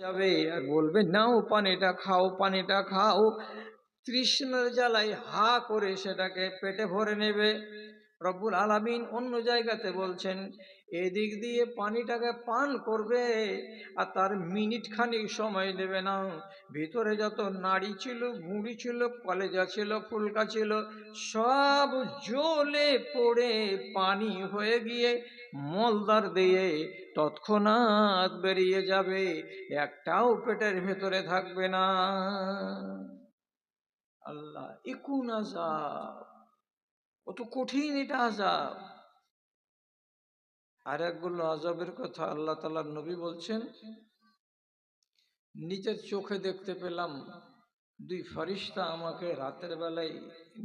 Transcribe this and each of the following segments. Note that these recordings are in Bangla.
যাবে আর বলবে নাও পানিটা খাও, পানিটা খাও। তৃষ্ণার জ্বালায় হা করে সেটাকে পেটে ভরে নেবে। রব্বুল আলামিন অন্য জায়গাতে বলছেন, এদিক দিয়ে পানিটাকে পান করবে আর তার মিনিট খানিক সময় দেবে না। ভিতরে যত নাড়ি ছিল, গুঁড়ি ছিল, কলেজা ছিল, ফুলকা ছিল, সব জ্বলে পড়ে পানি হয়ে গিয়ে মলদার দিয়ে তৎক্ষণাৎ বেরিয়ে যাবে, একটাও পেটের ভেতরে থাকবে না। আল্লাহ, এ কোন আযাব! কত কঠিন এটা আযাব। আর একগুলো আযাবের কথা আল্লাহ তাআলার নবী বলছেন, নিজের চোখে দেখতে পেলাম দুই ফেরেশতা আমাকে রাতের বেলায়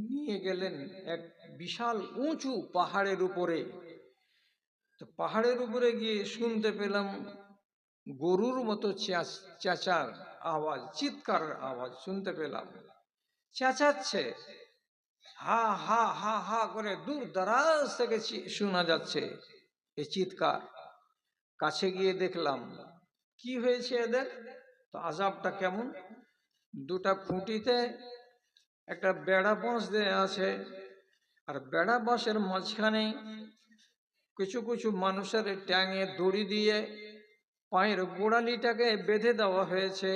নিয়ে গেলেন এক বিশাল উঁচু পাহাড়ের উপরে। তো পাহাড়ের উপরে গিয়ে শুনতে পেলাম গরুর মতো চেঁচার আওয়াজ, চিৎকারের আওয়াজ শুনতে পেলাম। চেঁচাচ্ছে, হা হা হা হা করে দূর দারাজ থেকে শোনা যাচ্ছে এই চিৎকার। কাছে গিয়ে দেখলাম কি হয়েছে এদের, তো আযাবটা কেমন। দুটা খুঁটিতে একটা বেড়া বাঁশ দেয়া আছে, আর বেড়া বাঁশের মাঝখানে কিছু কিছু মানুষের ট্যাঙে দড়ি দিয়ে পায়ের গোড়ালিটাকে বেঁধে দেওয়া হয়েছে,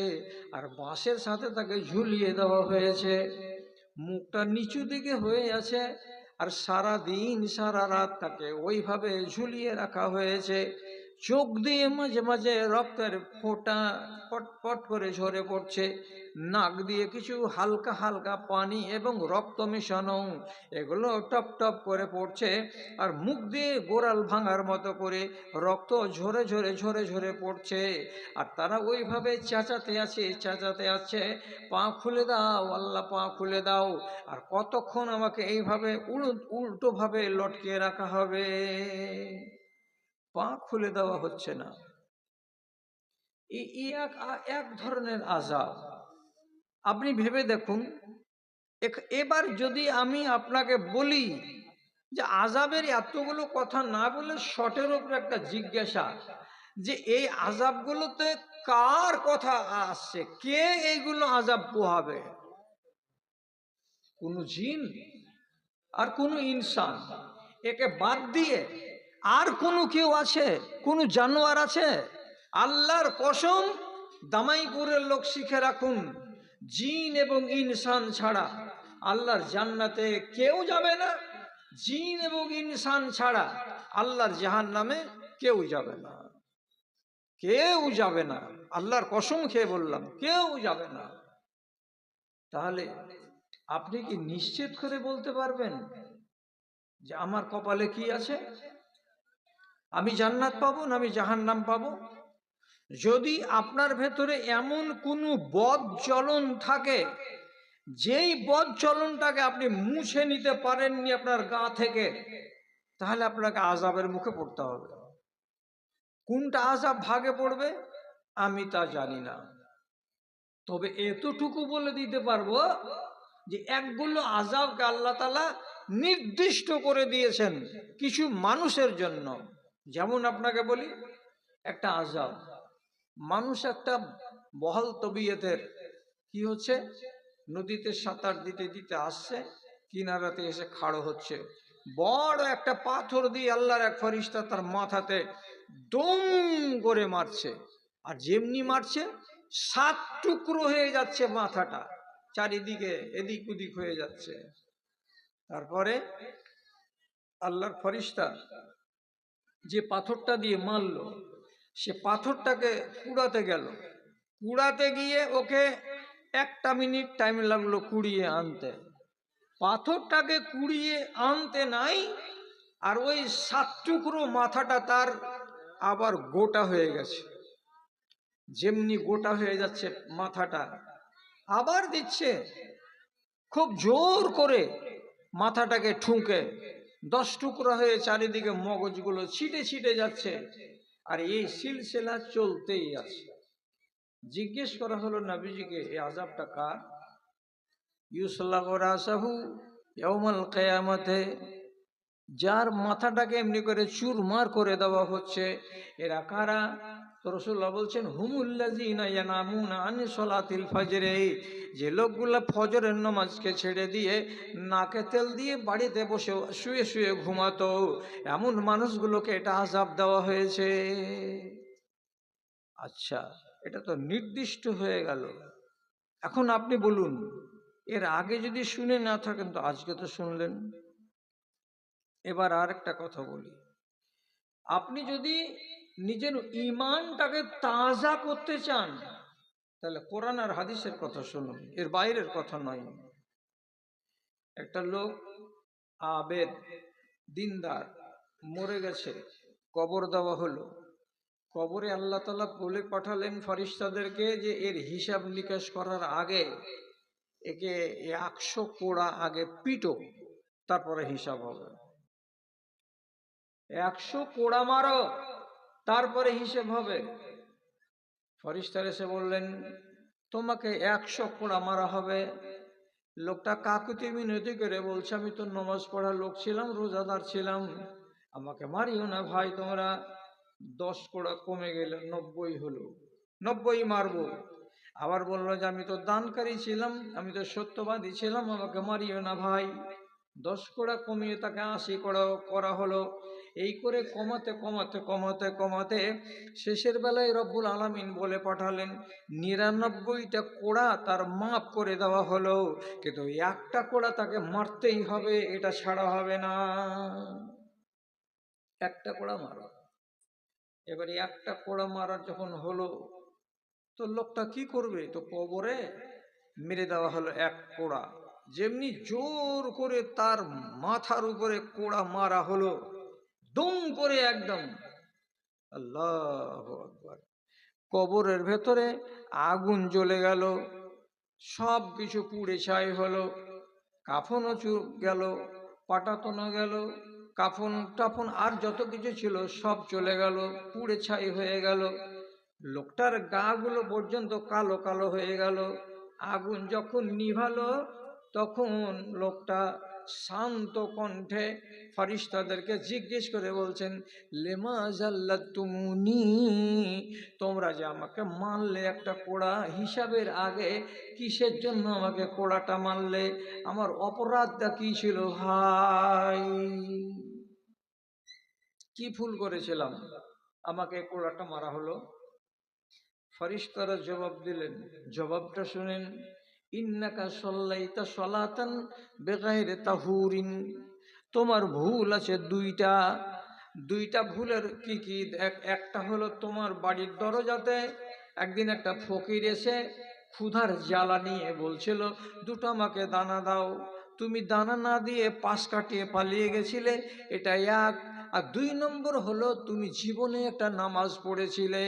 আর বাঁশের সাথে তাকে ঝুলিয়ে দেওয়া হয়েছে। মুখটা নিচু দিকে হয়ে আছে, আর সারা দিন সারা রাত তাকে ওইভাবে ঝুলিয়ে রাখা হয়েছে। চোখ দিয়ে মাঝে মাঝে রক্তের ফোঁটা পটপট করে ঝরে পড়ছে, নাক দিয়ে কিছু হালকা হালকা পানি এবং রক্ত মেশানো এগুলো টপ টপ করে পড়ছে, আর মুখ দিয়ে গোড়াল ভাঙার মতো করে রক্ত ঝরে ঝরে ঝরে ঝরে পড়ছে। আর তারা ওইভাবে চেঁচাতে আছে, পা খুলে দাও আল্লাহ, পা খুলে দাও। আর কতক্ষণ আমাকে এইভাবে উল্টো ভাবে লটকিয়ে রাখা হবে, পা খুলে দেওয়া হচ্ছে না। এই এক ধরনের আযাব। আপনি ভেবে দেখুন, এবার যদি আমি আপনাকে বলি যে আযাবের এতগুলো কথা না বলে শর্টের উপর একটা জিজ্ঞাসা, যে এই আযাবগুলোতে কার কথা আসছে, কে এইগুলো আযাব পোহাবে? কোন জিন আর কোন ইনসান, একে বাদ দিয়ে আর কোনো কেউ আছে? কোন জানোয়ার আছে? আল্লাহর কসম, দামাইপুরের লোক শিখে রাখুন, জিন এবং ইনসান ছাড়া আল্লাহর জান্নাতে কেউ যাবে না, জিন এবং ইনসান ছাড়া আল্লাহর জাহান্নামে কেউ যাবে না, কেউ যাবে না। আল্লাহর কসম খেয়ে বললাম, কেউ যাবে না। তাহলে আপনি কি নিশ্চিত করে বলতে পারবেন যে আমার কপালে কি আছে? আমি জান্নাত পাবো না আমি জাহান্নাম পাবো? যদি আপনার ভেতরে এমন কোনো বদ চলন থাকে, যেই বদ চলনটাকে আপনি মুছে নিতে পারেননি আপনার গা থেকে, তাহলে আপনাকে আযাবের মুখে পড়তে হবে। কোনটা আযাব ভাগে পড়বে আমি তা জানি না, তবে এতটুকু বলে দিতে পারবো যে একগুলো আযাবকে আল্লাহ তাআলা নির্দিষ্ট করে দিয়েছেন কিছু মানুষের জন্য। যেমন আপনাকে বলি একটা আযাব, মানুষ একটা বহাল তবিয়তের কি হচ্ছে, নদীতে সাঁতার দিতে দিতে আসছে, কিনারাতে এসে খাড়ো হচ্ছে, বড় একটা পাথর দিয়ে আল্লাহর এক ফেরেশতা তার মাথাতে দম করে মারছে, আর যেমনি মারছে 7 টুকরো হয়ে যাচ্ছে মাথাটা, চারিদিকে এদিক ওদিক হয়ে যাচ্ছে। তারপরে আল্লাহর ফেরেশতা যে পাথরটা দিয়ে মারলো, সে পাথরটাকে কুড়াতে গেল, কুড়াতে গিয়ে ওকে 1 মিনিট টাইম লাগলো কুড়িয়ে আনতে। পাথরটাকে কুড়িয়ে আনতে নাই, আর ওই 7 টুকরো মাথাটা তার আবার গোটা হয়ে গেছে। যেমনি গোটা হয়ে যাচ্ছে মাথাটা, আবার দিচ্ছে খুব জোর করে মাথাটাকে ঠুকে, 10 টুকরা হয়ে চারিদিকে মগজগুলো ছিটে ছিটে যাচ্ছে, আর এই সিলসিলা চলতেই আছে। জিজ্ঞেস করা হলো নবীজিকে, এই আযাবটা কার? ইউসলাগু রাসাহু ইয়াউমাল কিয়ামাতে, যার মাথাটাকে এমনি করে চুরমার করে দেওয়া হচ্ছে, এরা কারা? তো তো রাসূলুল্লাহ বলছেন হুমুল্লাযিনা ইয়ানামুনা আন সলাতিল ফজরে, যে লোকগুলো ফজরের নামাজকে ছেড়ে দিয়ে নাকে তেল দিয়ে বাড়িতে বসে শুয়ে শুয়ে ঘুমাতো, এমন মানুষগুলোকে এটা আযাব দেওয়া হয়েছে। আচ্ছা, এটা তো নির্দিষ্ট হয়ে গেল। এখন আপনি বলুন, এর আগে যদি শুনে না থাকেন তো আজকে তো শুনলেন। এবার আর একটা কথা বলি, আপনি যদি নিজের ঈমানটাকে তাজা করতে চান তাহলে কোরআন আর হাদিসের কথা শুনুন, এর বাইরের কথা নয়। একটা লোক আবেদ দিনদার মরে গেছে, কবর দেওয়া হলো। কবরে আল্লাহ তাআলা বলে পাঠালেন ফেরেশতাদেরকে যে এর হিসাব নিকাশ করার আগে একে 100 কোড়া আগে পিটো, তারপরে হিসাব হবে। 100 কোড়া মারো, তারপরে হিসেব হবে। ফেরেশতারা এসে বললেন তোমাকে 100 কোড়া মারা হবে। লোকটা কাকুতি মিনতি করে বলছে আমি তো নামাজ পড়া লোক ছিলাম, রোজাদার ছিলাম, আমাকে মারিও না ভাই তোমরা। 10 কোড়া কমে গেল, 90 হলো, 90 মারবো। আবার বললো যে আমি তো দানকারী ছিলাম, আমি তো সত্যবাদী ছিলাম, আমাকে মারিও না ভাই। 10 কোড়া কমিয়ে তাকে 80 কোড়া করা হলো। এই করে কমাতে কমাতে কমাতে কমাতে শেষের বেলায় রব্বুল আলামিন বলে পাঠালেন 99টা কোড়া তার মাফ করে দেওয়া হলো, কিন্তু একটা কোড়া তাকে মারতেই হবে, এটা ছাড়া হবে না। একটা কোড়া মারা। এবারে একটা কোড়া মারার যখন হলো তো লোকটা কি করবে, তো কবরে মেরে দেওয়া হলো এক কোড়া। যেমনি জোর করে তার মাথার উপরে কোড়া মারা হলো, দুম করে একদম, আল্লাহু আকবার। কবরের ভেতরে আগুন জ্বলে গেল, সব কিছু পুড়ে ছাই হলো, কাফনও গেল, পাটাতনও গেল, কাফন টাফন আর যত কিছু ছিল সব চলে গেল, পুড়ে ছাই হয়ে গেল। লোকটার গা গুলো পর্যন্ত কালো কালো হয়ে গেল। আগুন যখন নিভালো তখন লোকটা শান্ত কণ্ঠে ফেরেশতাদেরকে জিজ্ঞেস করে বলছেন লেমা জাল্লাতুমুনি, তোমরা যে আমাকে মারলে একটা কোড়া হিসাবের আগে, কিসের জন্য আমাকে কোড়াটা মারলে? আমার অপরাধটা কি ছিল ভাই? কি ভুল করেছিলাম আমাকে কোড়াটা মারা হলো? ফেরেশতারা জবাব দিলেন, জবাবটা শুনেন, ইন্নাকা সাল্লাইতা সালাতান বিগাইরি তাহুরিন, তোমার ভুল আছে দুইটা। দুইটা ভুলের কি কি? একটা হলো তোমার বাড়ির দরজাতে একদিন একটা ফকির এসে ক্ষুধার জ্বালা নিয়ে বলছিল দুটো আমাকে দানা দাও, তুমি দানা না দিয়ে পাশ কাটিয়ে পালিয়ে গেছিলে, এটা এক। আর 2 নম্বর হলো তুমি জীবনে একটা নামাজ পড়েছিলে,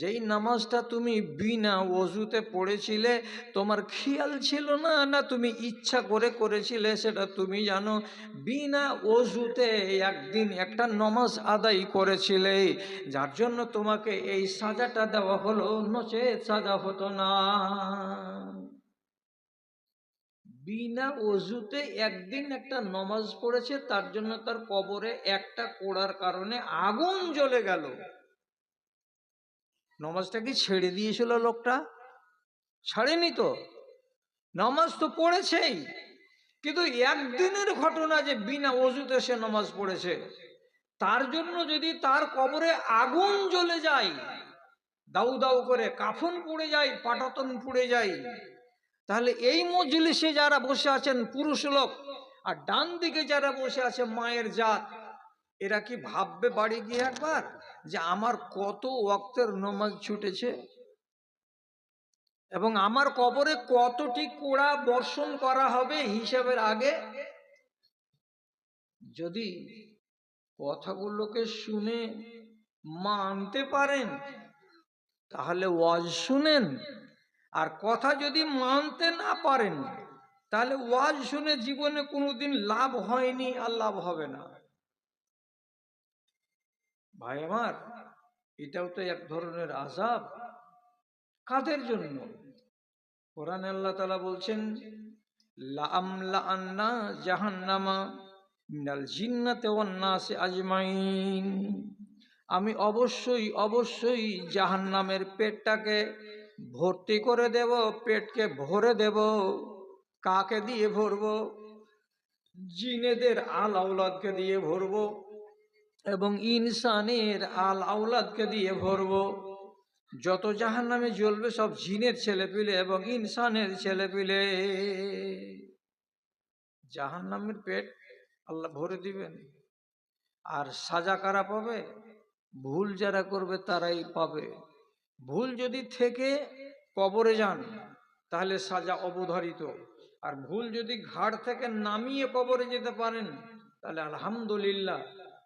যেই নামাজটা তুমি বিনা ওযুতে পড়েছিলে, তোমার খেয়াল ছিল না, না তুমি ইচ্ছা করে করেছিলে সেটা তুমি জানো, বিনা ওযুতে একদিন একটা নামাজ আদায় করেছিলে, যার জন্য তোমাকে এই সাজাটা দেওয়া হলো, নচেৎ সাজা হতো না। বিনা ওযুতে একদিন একটা নামাজ পড়েছে, তার জন্য তার কবরে একটা কোড়ার কারণে আগুন জ্বলে গেল। নামাজটা কি ছেড়ে দিয়েছিল লোকটা? ছাড়েনি তো, নামাজ তো পড়েছেই, কিন্তু একদিনের ঘটনা যে বিনা ওযুতে সে নামাজ পড়েছে, তার জন্য যদি তার কবরে আগুন জ্বলে যায়, দাউ দাউ করে কাফন পুড়ে যায়, পাটাতন পুড়ে যায়, তাহলে এই মজলিসে যারা বসে আছেন পুরুষ লোক, আর ডান দিকে যারা বসে আছে মায়ের জাত, এরা কি ভাববে বাড়ি গিয়ে একবার যে আমার কত ওয়াক্তের নামাজ ছুটেছে এবং আমার কবরে কতটি কোড়া বর্ষণ করা হবে হিসাবের আগে? যদি কথাগুলোকে শুনে মানতে পারেন তাহলে ওয়াজ শুনেন, আর কথা যদি মানতে না পারেন তাহলে ওয়াজ শুনে জীবনে কোনোদিন লাভ হয়নি আর লাভ হবে না। ভাই আমার, এটাও তো এক ধরনের আযাব। কাদের জন্য? কোরআনে আল্লাহ তাআলা বলছেন লাআমলাআন্না জাহান্নামা মিনাল জিন্নাতি ওয়ান নাসি আজমাইন, আমি অবশ্যই অবশ্যই জাহান্নামের পেটটাকে ভর্তি করে দেব, পেটকে ভরে দেব। কাকে দিয়ে ভরবো? জিনেদের আল আওলাদকে দিয়ে ভরবো এবং ইনসানের আল আওলাদকে দিয়ে ভরবো। যত জাহান্নামে জ্বলবে সব জিনের ছেলেপিলে এবং ইনসানের ছেলেপিলে। জাহান্নামের পেট আল্লাহ ভরে দিবেন। আর সাজা কারা পাবে? ভুল যারা করবে তারাই পাবে। ভুল যদি থেকে কবরে যান তাহলে সাজা অবধারিত, আর ভুল যদি ঘাট থেকে নামিয়ে কবরে যেতে পারেন তাহলে আলহামদুলিল্লাহ,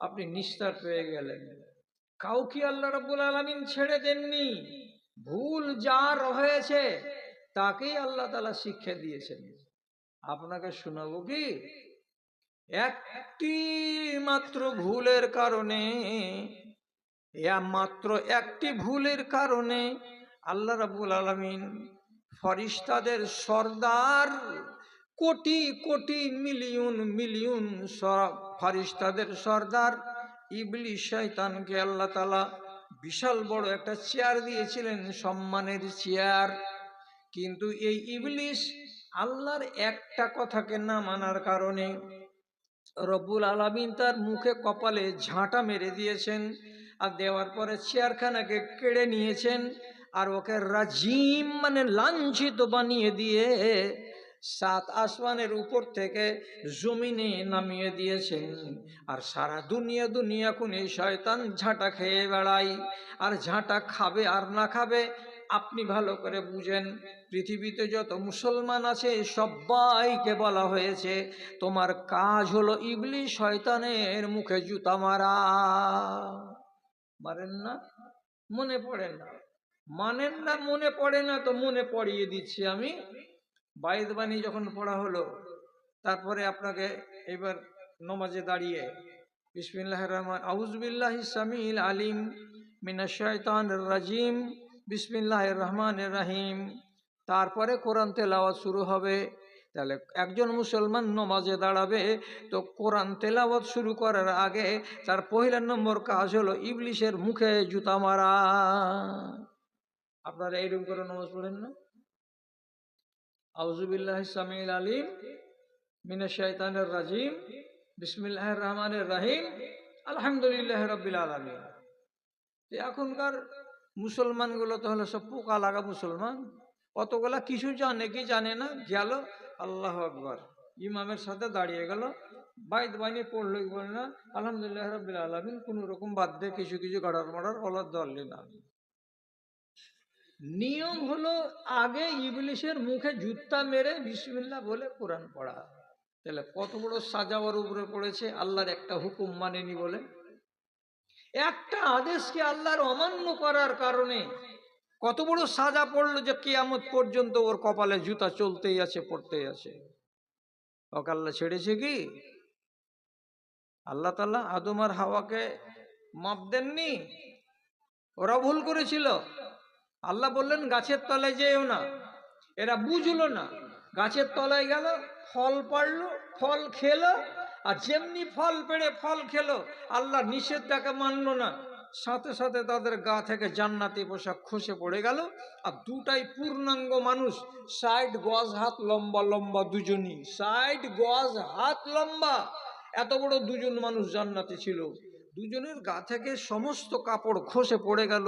আপনি নিস্তার পেয়ে গেলেন। কাউকে আল্লাহ রাব্বুল আলামিন ছেড়ে দেননি। ভুল যার হয়েছে তাকেই আল্লাহ তাআলা শিক্ষা দিয়েছেন। আপনাকে শোনাবো কি? একটি মাত্র ভুলের কারণে, মাত্র একটি ভুলের কারণে আল্লাহ রাব্বুল আলামিন ফরিস্তাদের সর্দার, কোটি কোটি মিলিয়ন মিলিয়ন ফরিস্তাদের সর্দার ইবলিস শয়তানকে আল্লাহ তাআলা বিশাল বড় একটা চেয়ার দিয়েছিলেন, সম্মানের চেয়ার। কিন্তু এই ইবলিস আল্লাহর একটা কথাকে না মানার কারণে রব্বুল আলামিন তার মুখে কপালে ঝাঁটা মেরে দিয়েছেন, আর দেওয়ার পরে চেয়ারখানাকে কেড়ে নিয়েছেন, আর ওকে রাজিম মানে লাঞ্ছিত বানিয়ে দিয়ে 7 আসমানের উপর থেকে জমিনে নামিয়ে দিয়েছেন। আর সারা দুনিয়া দুনিয়া কোন শয়তান ঝাঁটা খেয়ে বেড়ায়। আর ঝাঁটা খাবে আর না খাবে আপনি ভালো করে বুঝেন। পৃথিবীতে যত মুসলমান আছে সবাইকে বলা হয়েছে তোমার কাজ হলো ইবলিস শয়তানের মুখে জুতা মারা। মারেন না? মনে পড়ে না? মানেন না? মনে পড়ে না তো মনে পড়িয়ে দিচ্ছি আমি। বাইত বাণী যখন পড়া হলো, তারপরে আপনাকে এবার নমাজে দাঁড়িয়ে বিসমিল্লাহির রহমান আউযু বিল্লাহিস সামিল আলিম মিনাশ শাইতানির রাজিম বিসমিল্লাহির রহমানির রহিম, তারপরে কোরআন তেলাওয়াত শুরু হবে। তাহলে একজন মুসলমান নমাজে দাঁড়াবে তো কোরআন তেলাওয়াত শুরু করার আগে তার পহিলা নম্বর কাজ হলো ইবলিসের মুখে জুতা মারা। আপনারা এইরকম করে নামাজ পড়েন না? আউযু বিল্লাহিস সামিল আলিম মিনাশ শাইতানির রাজিম বিসমিল্লাহির রহমানির রহিম আলহামদুলিল্লাহি রাব্বিল আলামিন। এখনকার মুসলমানগুলো তো হলো সব পোকা লাগা মুসলমান, অতগুলা কিছু জানে কি জানে না, গেল আল্লাহু আকবার ইমামের সাথে দাঁড়িয়ে গেল, বাইত বাণী পড়লো কি বলে না আলহামদুলিল্লাহি রাব্বিল আলামিন, কোন রকম বাদ দিয়ে কিছু কিছু গাড়ার মারার ওলা দললি না। নিয়ম হলো আগে ইবলিসের মুখে জুতা মেরে বিসমিল্লাহ বলে কোরআন পড়া। তাহলে কত বড় সাজাওয়ার উপরে পড়েছে আল্লাহর একটা হুকুম মানেনি বলে। একটা আদেশকে আল্লাহর অমান্য করার কারণে কত বড় সাজা পড়লো যে কিয়ামত পর্যন্ত ওর কপালে জুতা চলতেই আছে, পড়তেই আছে। ওকে আল্লাহ ছেড়েছে কি? আল্লাহ তাআলা আদম আর হাওয়াকে মাপ দেননি? ওরা ভুল করেছিল। আল্লাহ বললেন গাছের তলায় যেও না, এরা বুঝলো না, গাছের তলায় গেল, ফল পাড়লো, ফল খেলো, আর যেমনি ফল পেড়ে ফল খেলো আল্লাহ নিষেধটাকে মানলো না, সাথে সাথে তাদের গা থেকে জান্নাতি পোশাক খসে পড়ে গেল। আর দুটাই পূর্ণাঙ্গ মানুষ, 60 গজ হাত লম্বা লম্বা দুজনই, 60 গজ হাত লম্বা, এত বড় দুজন মানুষ জান্নাতি ছিল। দুজনের গা থেকে সমস্ত কাপড় খসে পড়ে গেল,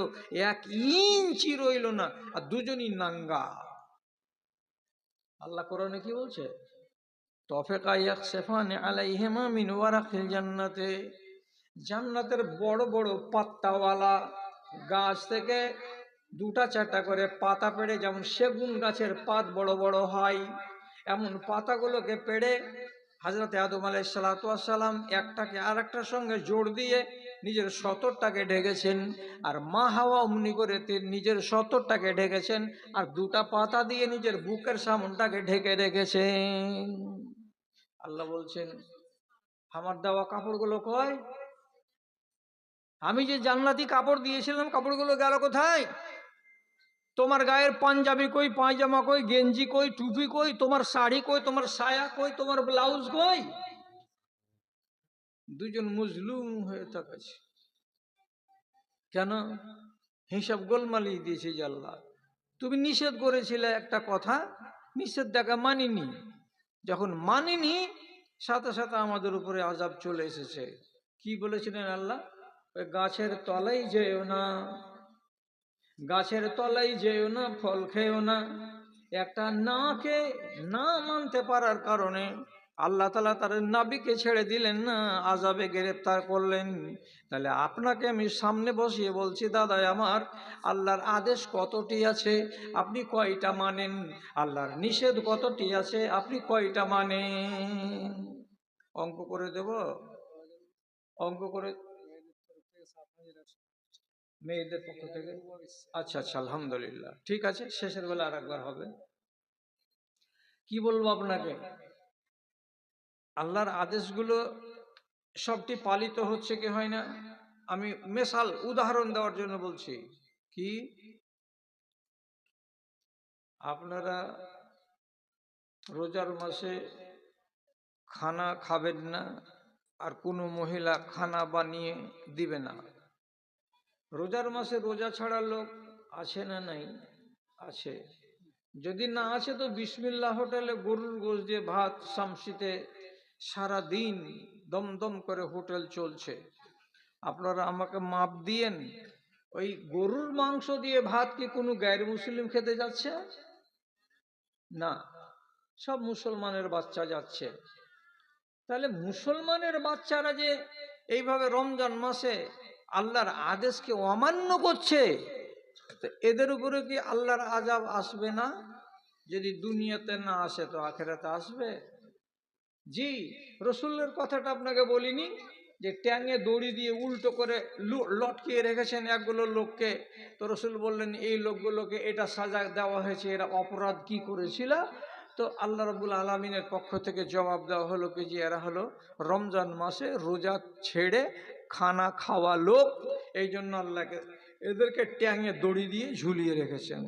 1 ইঞ্চি রইল না, আর দুজনই নাঙ্গা। আল্লাহ কোরআনে কি বলছে? তফেকা ইয়াকসিফানি আলাইহিমা মিন ওয়ারাকিল জান্নাতে, জান্নাতের বড় বড় পাতাওয়ালা গাছ থেকে 2টা 4টা করে পাতা পেড়ে, যেমন সেগুন গাছের পাত বড় বড় হয়, এমন পাতাগুলোকে পেড়ে হযরত আদম আলাইহিস সালাতু ওয়াস সালাম একটাকে আরেকটার সঙ্গে জোড় দিয়ে নিজের সতরটাকে ঢেকেছেন, আর মা হাওয়া অমনি করে নিজের সতরটাকে ঢেকেছেন, আর 2টা পাতা দিয়ে নিজের বুকের সামনটাকে ঢেকে রেখেছেন। আল্লাহ বলছেন আমার দেওয়া কাপড়গুলো কয়? আমি যে জান্নাতি কাপড় দিয়েছিলাম কাপড়গুলো গেল কোথায়? তোমার গায়ের পাঞ্জাবি কই, পায়জামা কই, গেঞ্জি কই, টুপি কই, তোমার শাড়ি কই, তোমার সায়া কই, তোমার ব্লাউজ কই? দুজন মজলুম হয়ে থাকছে। কেন? হিসাব গোলমালিয়ে দিয়েছে যে আল্লাহ তুমি নিষেধ করেছিলে একটা কথা, নিষেধটাকে মানিনি, যখন মানিনি সাথে সাথে আমাদের উপরে আযাব চলে এসেছে। কি বলেছিলেন আল্লাহ? ওই গাছের তলায় যেও না, গাছের তলায় যেও না, ফল খেও না। একটা নাকে না মানতে পারার কারণে আল্লাহ তাআলা তার নবীকে ছেড়ে দিলেন না, আযাবে গ্রেফতার করলেন। তাহলে আপনাকে আমি সামনে বসিয়ে বলছি, দাদা আমার, আল্লাহর আদেশ কতটি আছে, আপনি কয়টা মানেন? আল্লাহর নিষেধ কতটি আছে, আপনি কয়টা মানেন? অঙ্ক করে দেব? অঙ্ক করে মেয়েদের পক্ষ থেকে? আচ্ছা আচ্ছা, আলহামদুলিল্লাহ, ঠিক আছে, শেষের বেলা আর একবার হবে। কি বলবো আপনাকে, আল্লাহর আদেশগুলো সবটি পালিত হচ্ছে কি হয় না? আমি মেশাল উদাহরণ দেওয়ার জন্য বলছি। কি আপনারা রোজার মাসে খানা খাবেন না, আর কোনো মহিলা খানা বানিয়ে দিবে না। রোজার মাসে রোজা ছাড়া লোক আছে না নাই? আছে। যদি না আছে তো বিসমিল্লাহ হোটেলে গরুর গোশ দিয়ে ভাত শামসিতে সারা দিন দমদম করে হোটেল চলছে। আপনারা আমাকে মাপ দিয়েন, ওই গরুর মাংস দিয়ে ভাত কি কোনো গায়ের মুসলিম খেতে যাচ্ছে? না, সব মুসলমানের বাচ্চা যাচ্ছে। তাহলে মুসলমানের বাচ্চারা যে এইভাবে রমজান মাসে আল্লাহর আদেশকে অমান্য করছে, তো এদের উপরে কি আল্লাহর আযাব আসবে না? যদি দুনিয়াতে না আসে তো আখিরাতে আসবে। জি, রসুলের কথাটা আপনাকে বলিনি যে ট্যাঙে দড়ি দিয়ে উল্টো করে লটকিয়ে রেখেছেন একগুলো লোককে, তো রসুল বললেন এই লোকগুলোকে এটা সাজা দেওয়া হয়েছে, এরা অপরাধ কি করেছিল? তো আল্লাহ রাব্বুল আলামিনের পক্ষ থেকে জবাব দেওয়া হলো কি যে এরা হলো রমজান মাসে রোজা ছেড়ে খানা খাওয়া লোক, এই জন্য আল্লাহকে এদেরকে ট্যাঙে দড়ি দিয়ে ঝুলিয়ে রেখেছেন।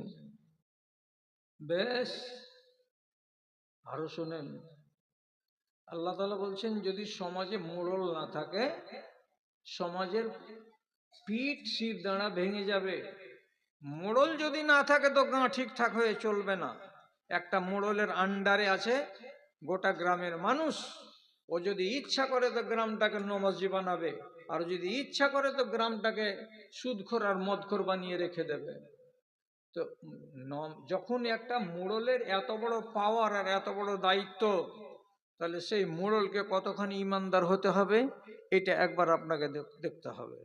বেশ, আরো শোনেন, আল্লাহ তাআলা বলছেন যদি সমাজে মোড়ল না থাকে, সমাজের পিঠ শির দাঁড়া ভেঙে যাবে। মোড়ল যদি না থাকে তো গাঁ ঠিকঠাক হয়ে চলবে না। একটা মোড়লের আন্ডারে আছে গোটা গ্রামের মানুষ, ও যদি ইচ্ছা করে তো গ্রামটাকে নমাজি বানাবে, আর যদি ইচ্ছা করে তো গ্রামটাকে সুদখোর আর মদখোর বানিয়ে রেখে দেবে। তো যখন একটা মোড়লের এত বড় পাওয়ার আর এত বড় দায়িত্ব, তাহলে সেই মোড়লকে কতখানি ইমানদার হতে হবে এটা একবার আপনাকে দেখতে হবে।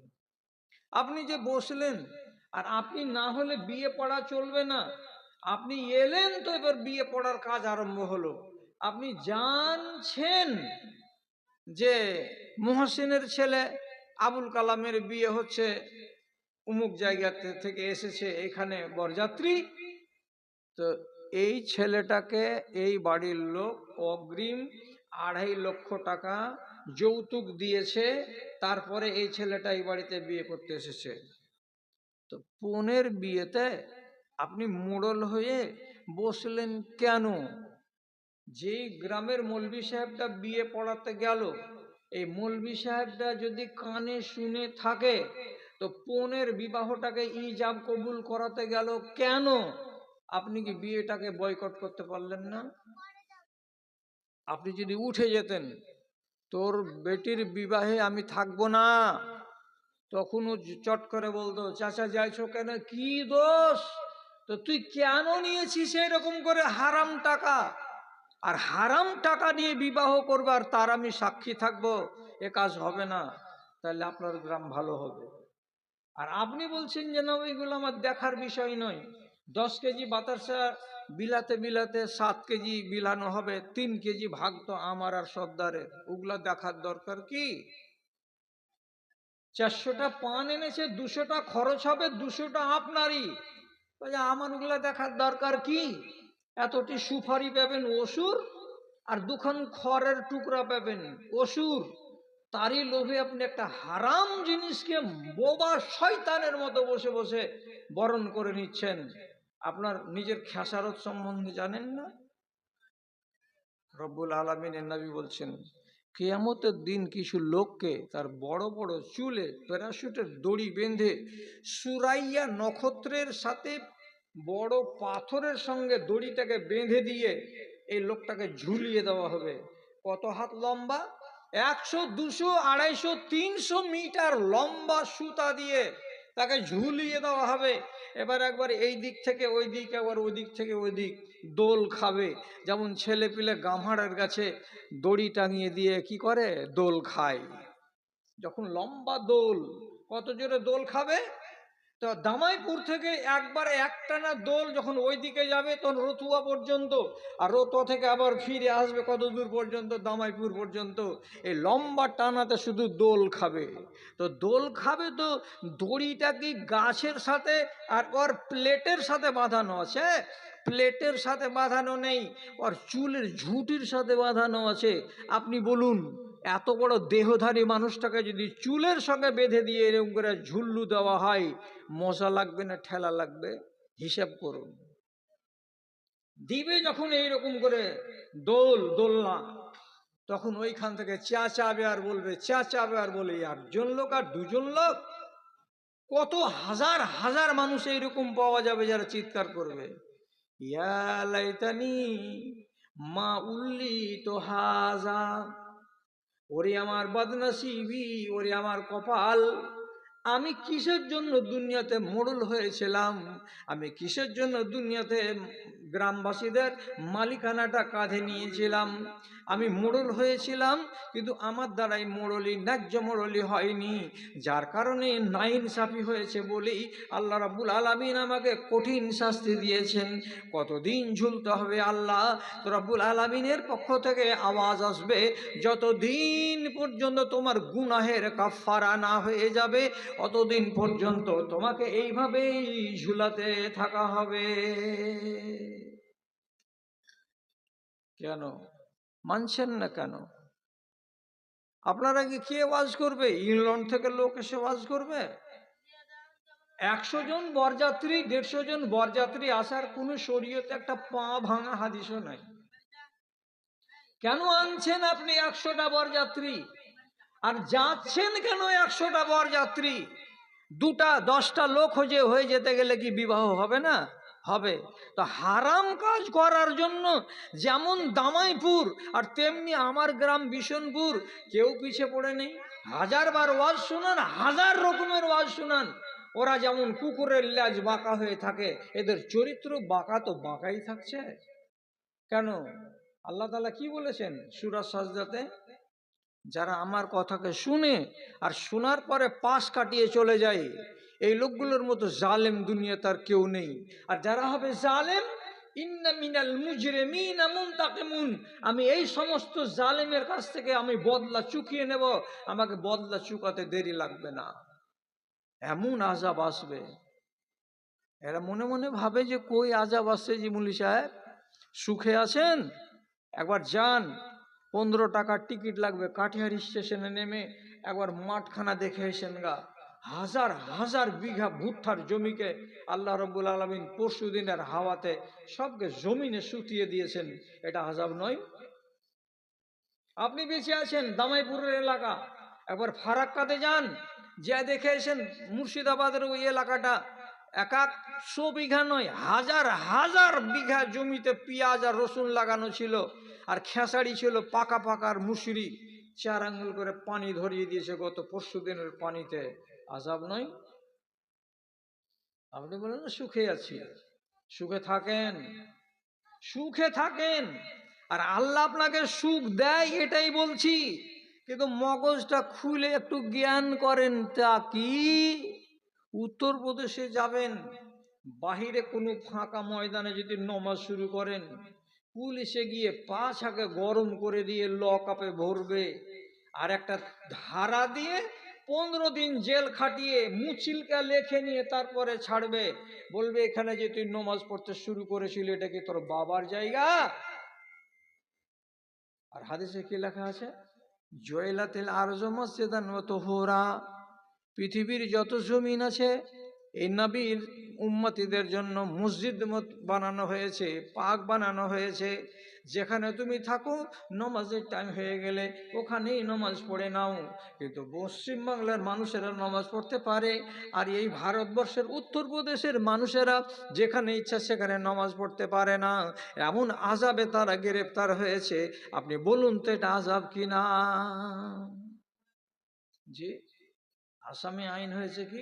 আপনি যে বসলেন, আর আপনি না হলে বিয়ে পড়া চলবে না। আপনি এলেন তো এবার বিয়ে পড়ার কাজ আরম্ভ হলো। আপনি জানছেন যে মুহসিনের ছেলে আবুল কালামের বিয়ে হচ্ছে, অমুক জায়গাতে থেকে এসেছে এখানে বরযাত্রী, তো এই ছেলেটাকে এই বাড়ির লোক অগ্রিম 2.5 লক্ষ টাকা যৌতুক দিয়েছে, তারপরে এই ছেলেটা এই বাড়িতে বিয়ে করতে এসেছে। তো বোনের বিয়েতে আপনি মোড়ল হয়ে বসলেন কেন? যেই গ্রামের মৌলভী সাহেবটা বিয়ে পড়াতে গেল, এই মৌলভী সাহেবটা যদি কানে শুনে থাকে, তো বোনের বিবাহটাকে ইজাব কবুল করাতে গেল কেন? আপনি কি বিয়েটাকে বয়কট করতে পারলেন না? আপনি যদি উঠে যেতেন, তোর বেটির বিবাহে আমি থাকবো না, তখন ও চট করে বলতো চাচা যাইছো কেন, কি দোষ? তো তুই কেন নিয়েছিস এরকম করে হারাম টাকা? আর হারাম টাকা নিয়ে বিবাহ করবে আর তার আমি সাক্ষী থাকবো, এ কাজ হবে না। তাহলে আপনার গ্রাম ভালো হবে। আর আপনি বলছেন যে না, ওইগুলো আমার দেখার বিষয় নয়। 10 কেজি বাতাসা বিলাতে বিলাতে 7 কেজি বিলানো হবে, 3 কেজি ভাগ তো আমার আর সর্দারের, ওগুলা দেখার দরকার কি? 400টা পান এনেছে, 200টা খরচ হবে, 200টা আপনারই। আমার ওগুলা দেখার দরকার কি? এতটি সুপারি পাবেন অসুর, আর 2খান খড়ের টুকরা পাবেন অসুর। তারই লোভে আপনি একটা হারাম জিনিসকে বোবা শয়তানের মতো বসে বসে বরণ করে নিচ্ছেন। আপনার নিজের খেসারত সম্বন্ধে জানেন না? রব্বুল আলামিনের নবী বলছেন কিয়ামতের দিন কিছু লোককে তার বড় বড় চুলে প্যারাশুটের দড়ি বেঁধে সুরাইয়া নক্ষত্রের সাথে বড় পাথরের সঙ্গে দড়িটাকে বেঁধে দিয়ে এই লোকটাকে ঝুলিয়ে দেওয়া হবে। কত হাত লম্বা? 100, 200, 250, 300 মিটার লম্বা সুতা দিয়ে তাকে ঝুলিয়ে দেওয়া হবে। এবার একবার এই দিক থেকে ওই দিক, একবার ওই দিক থেকে ওই দিক দোল খাবে। যেমন ছেলে পিলে গামহাড়ের কাছে দড়ি টাঙিয়ে দিয়ে কি করে, দোল খায়। যখন লম্বা দোল, কত জোরে দোল খাবে, তো দামাইপুর থেকে একবারে একটানা দোল যখন ওই দিকে যাবে তখন রতুয়া পর্যন্ত, আর রতুয়া থেকে আবার ফিরে আসবে কত দূর পর্যন্ত, দামাইপুর পর্যন্ত। এই লম্বা টানাতে শুধু দোল খাবে। তো দোল খাবে তো দড়িটা কি গাছের সাথে আর ওর প্লেটের সাথে বাঁধানো আছে? প্লেটের সাথে বাঁধানো নেই, ওর চুলের ঝুঁটির সাথে বাঁধানো আছে। আপনি বলুন, এত বড় দেহধারী মানুষটাকে যদি চুলের সঙ্গে বেঁধে দিয়ে এরকম করে ঝুল্লু দেওয়া হয়, মজা লাগবে না ঠেলা লাগবে? হিসাব করুন। দিবে যখন এইরকম করে দোলনা, তখন ওইখান থেকে চেঁচাবে আর বলবে, চেঁচাবে আর বলে, একজন লোক আর দুজন লোক, কত হাজার হাজার মানুষ এইরকম পাওয়া যাবে যারা চিৎকার করবে, ইয়া লাইতানি মা উল্লি তো হাজা, ওরে আমার বদনসিবি, ওরে আমার কপাল, আমি কিসের জন্য দুনিয়াতে মোড়ল হয়েছিলাম, আমি কিসের জন্য দুনিয়াতে গ্রামবাসীদের মালিকানাটা কাঁধে নিয়েছিলাম। আমি মোড়ল হয়েছিলাম, কিন্তু আমার দ্বারাই মোড়লি, ন্যায্য মোড়লি হয়নি, যার কারণে নাইনসাফি হয়েছে বলেই আল্লাহ রাব্বুল আলামিন আমাকে কঠিন শাস্তি দিয়েছেন। কতদিন ঝুলতে হবে আল্লাহ? তো রাব্বুল আলামিনের পক্ষ থেকে আওয়াজ আসবে, যতদিন পর্যন্ত তোমার গুনাহের কাফারা না হয়ে যাবে অতদিন পর্যন্ত তোমাকে এইভাবেই ঝুলাতে থাকা হবে। কেন মানছেন না কেন? আপনারা কি কে ওয়াজ করবে? ইংল্যান্ড থেকে লোক এসে ওয়াজ করবে? 100 জন বরযাত্রী, 150 জন বরযাত্রী আসার কোনো শরীয়তে একটা পা ভাঙা হাদিসও নাই। কেন আনছেন আপনি 100টা বরযাত্রী? আর যাচ্ছেন কেন 100টা বরযাত্রী? 2টা 10টা লোক হয়ে যেতে গেলে কি বিবাহ হবে না? হবে। তো হারাম কাজ করার জন্য যেমন দামাইপুর আর তেমনি আমার গ্রাম বিশনপুর, কেউ পিছে পড়ে নেই। 1000 বার ওয়াজ শুনান, 1000 রকমের ওয়াজ শুনান, ওরা যেমন কুকুরের লেজ বাঁকা হয়ে থাকে, এদের চরিত্র বাঁকা তো বাঁকাই থাকছে। কেন? আল্লাহ তাআলা কি বলেছেন সূরা সাজদাতে? যারা আমার কথাকে শুনে আর শোনার পরে পাশ কাটিয়ে চলে যায়, এই লোকগুলোর মতো জালেম দুনিয়াতে আর কেউ নেই। আর যারা হবে জালেম, ইন্না মিনাল মুজরিমিনা মুনতাকিমুন, আমি এই সমস্ত জালেমের কাছ থেকে আমি বদলা চুকিয়ে নেব, আমাকে বদলা চুকাতে দেরি লাগবে না। এমন আযাব আসবে, এরা মনে মনে ভাবে যে কই আযাব আসছে জি মুলি সাহেব, সুখে আছেন? একবার যান, 15 টাকার টিকিট লাগবে, কাঠিহারি স্টেশনে নেমে একবার মাঠখানা দেখে এসেন গা। হাজার হাজার বিঘা ভুট্টার জমিকে আল্লাহ রাব্বুল আলামিন পরশু দিনের হাওয়াতে সবকে জমিনে শুতিয়ে দিয়েছেন। এটা আযাব নয়? আপনি বেঁচে আছেন দামাইপুরের এলাকা, একবার ফারাক্কাতে যান, যা দেখে এসেন মুর্শিদাবাদের ওই এলাকাটা, 100 বিঘা নয়, হাজার হাজার বিঘা জমিতে পেঁয়াজ আর রসুন লাগানো ছিল, আর খেসারি ছিল পাকা পাকার মুসুরি, 4 আঙ্গুল করে পানি ধরিয়ে দিয়েছে গত পরশু দিনের পানিতে। আযাব নয়? আপনি বলেন না সুখে আছি। সুখে থাকেন, সুখে থাকেন, আর আল্লাহ আপনাকে সুখ দেয় এটাই বলছি, কিন্তু মগজটা খুলে একটু জ্ঞান করেন। তা কি? উত্তরপ্রদেশে যাবেন, বাহিরে কোনো ফাঁকা ময়দানে যদি নমাজ শুরু করেন, পুলিশে গিয়ে পা ছাকে গরম করে দিয়ে লক আপে ভরবে, আর একটা ধারা দিয়ে 15 দিন জেল খাটিয়ে মুচিলকা লেখে নিয়ে তারপরে ছাড়বে, বলবে এখানে যে তুই নমাজ পড়তে শুরু করেছিল এটা কি তোর বাবার জায়গা? আর হাদিসে কি লেখা আছে? জয়লাতিল আরজু মসজিদান ওয়া তুহুরা, পৃথিবীর যত জমিন আছে এই নবীর উম্মতিদের জন্য মসজিদ বানানো হয়েছে, পাক বানানো হয়েছে। যেখানে তুমি থাকো নমাজের টাইম হয়ে গেলে ওখানেই নমাজ পড়ে নাও। কিন্তু পশ্চিমবাংলার মানুষেরা নমাজ পড়তে পারে, আর এই ভারতবর্ষের উত্তরপ্রদেশের মানুষেরা যেখানে ইচ্ছা সেখানে নমাজ পড়তে পারে না। এমন আযাবে তারা গ্রেফতার হয়েছে। আপনি বলুন তো এটা আযাব কি না? জি, আসামে আইন হয়েছে কি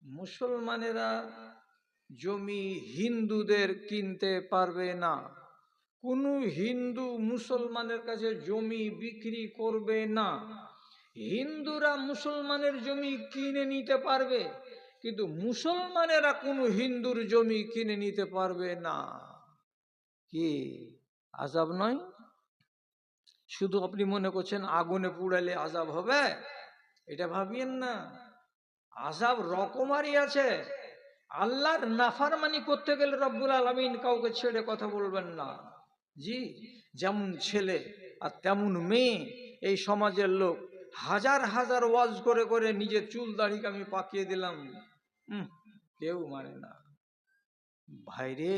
মুসলমানেরা জমি হিন্দুদের কিনতে পারবে না, কোনো হিন্দু মুসলমানের কাছে জমি বিক্রি করবে না। হিন্দুরা মুসলমানের জমি কিনে নিতে পারবে, কিন্তু মুসলমানেরা কোনো হিন্দুর জমি কিনে নিতে পারবে না। কি আযাব নয়? শুধু আপনি মনে করছেন আগুনে পুড়ালে আযাব হবে, এটা ভাবিয়েন না। আযাব রকমারই আছে। আল্লাহর নাফরমানি করতে গেলে রব্বুল আলামিন কাউকে ছেড়ে কথা বলবেন না। জি, যেমন ছেলে আর তেমন মেয়ে এই সমাজের লোক হাজার হাজার ওয়াজ করে করে নিজের চুল দাড়িকে আমি পাকিয়ে দিলাম, কেউ মানে না। ভাইরে,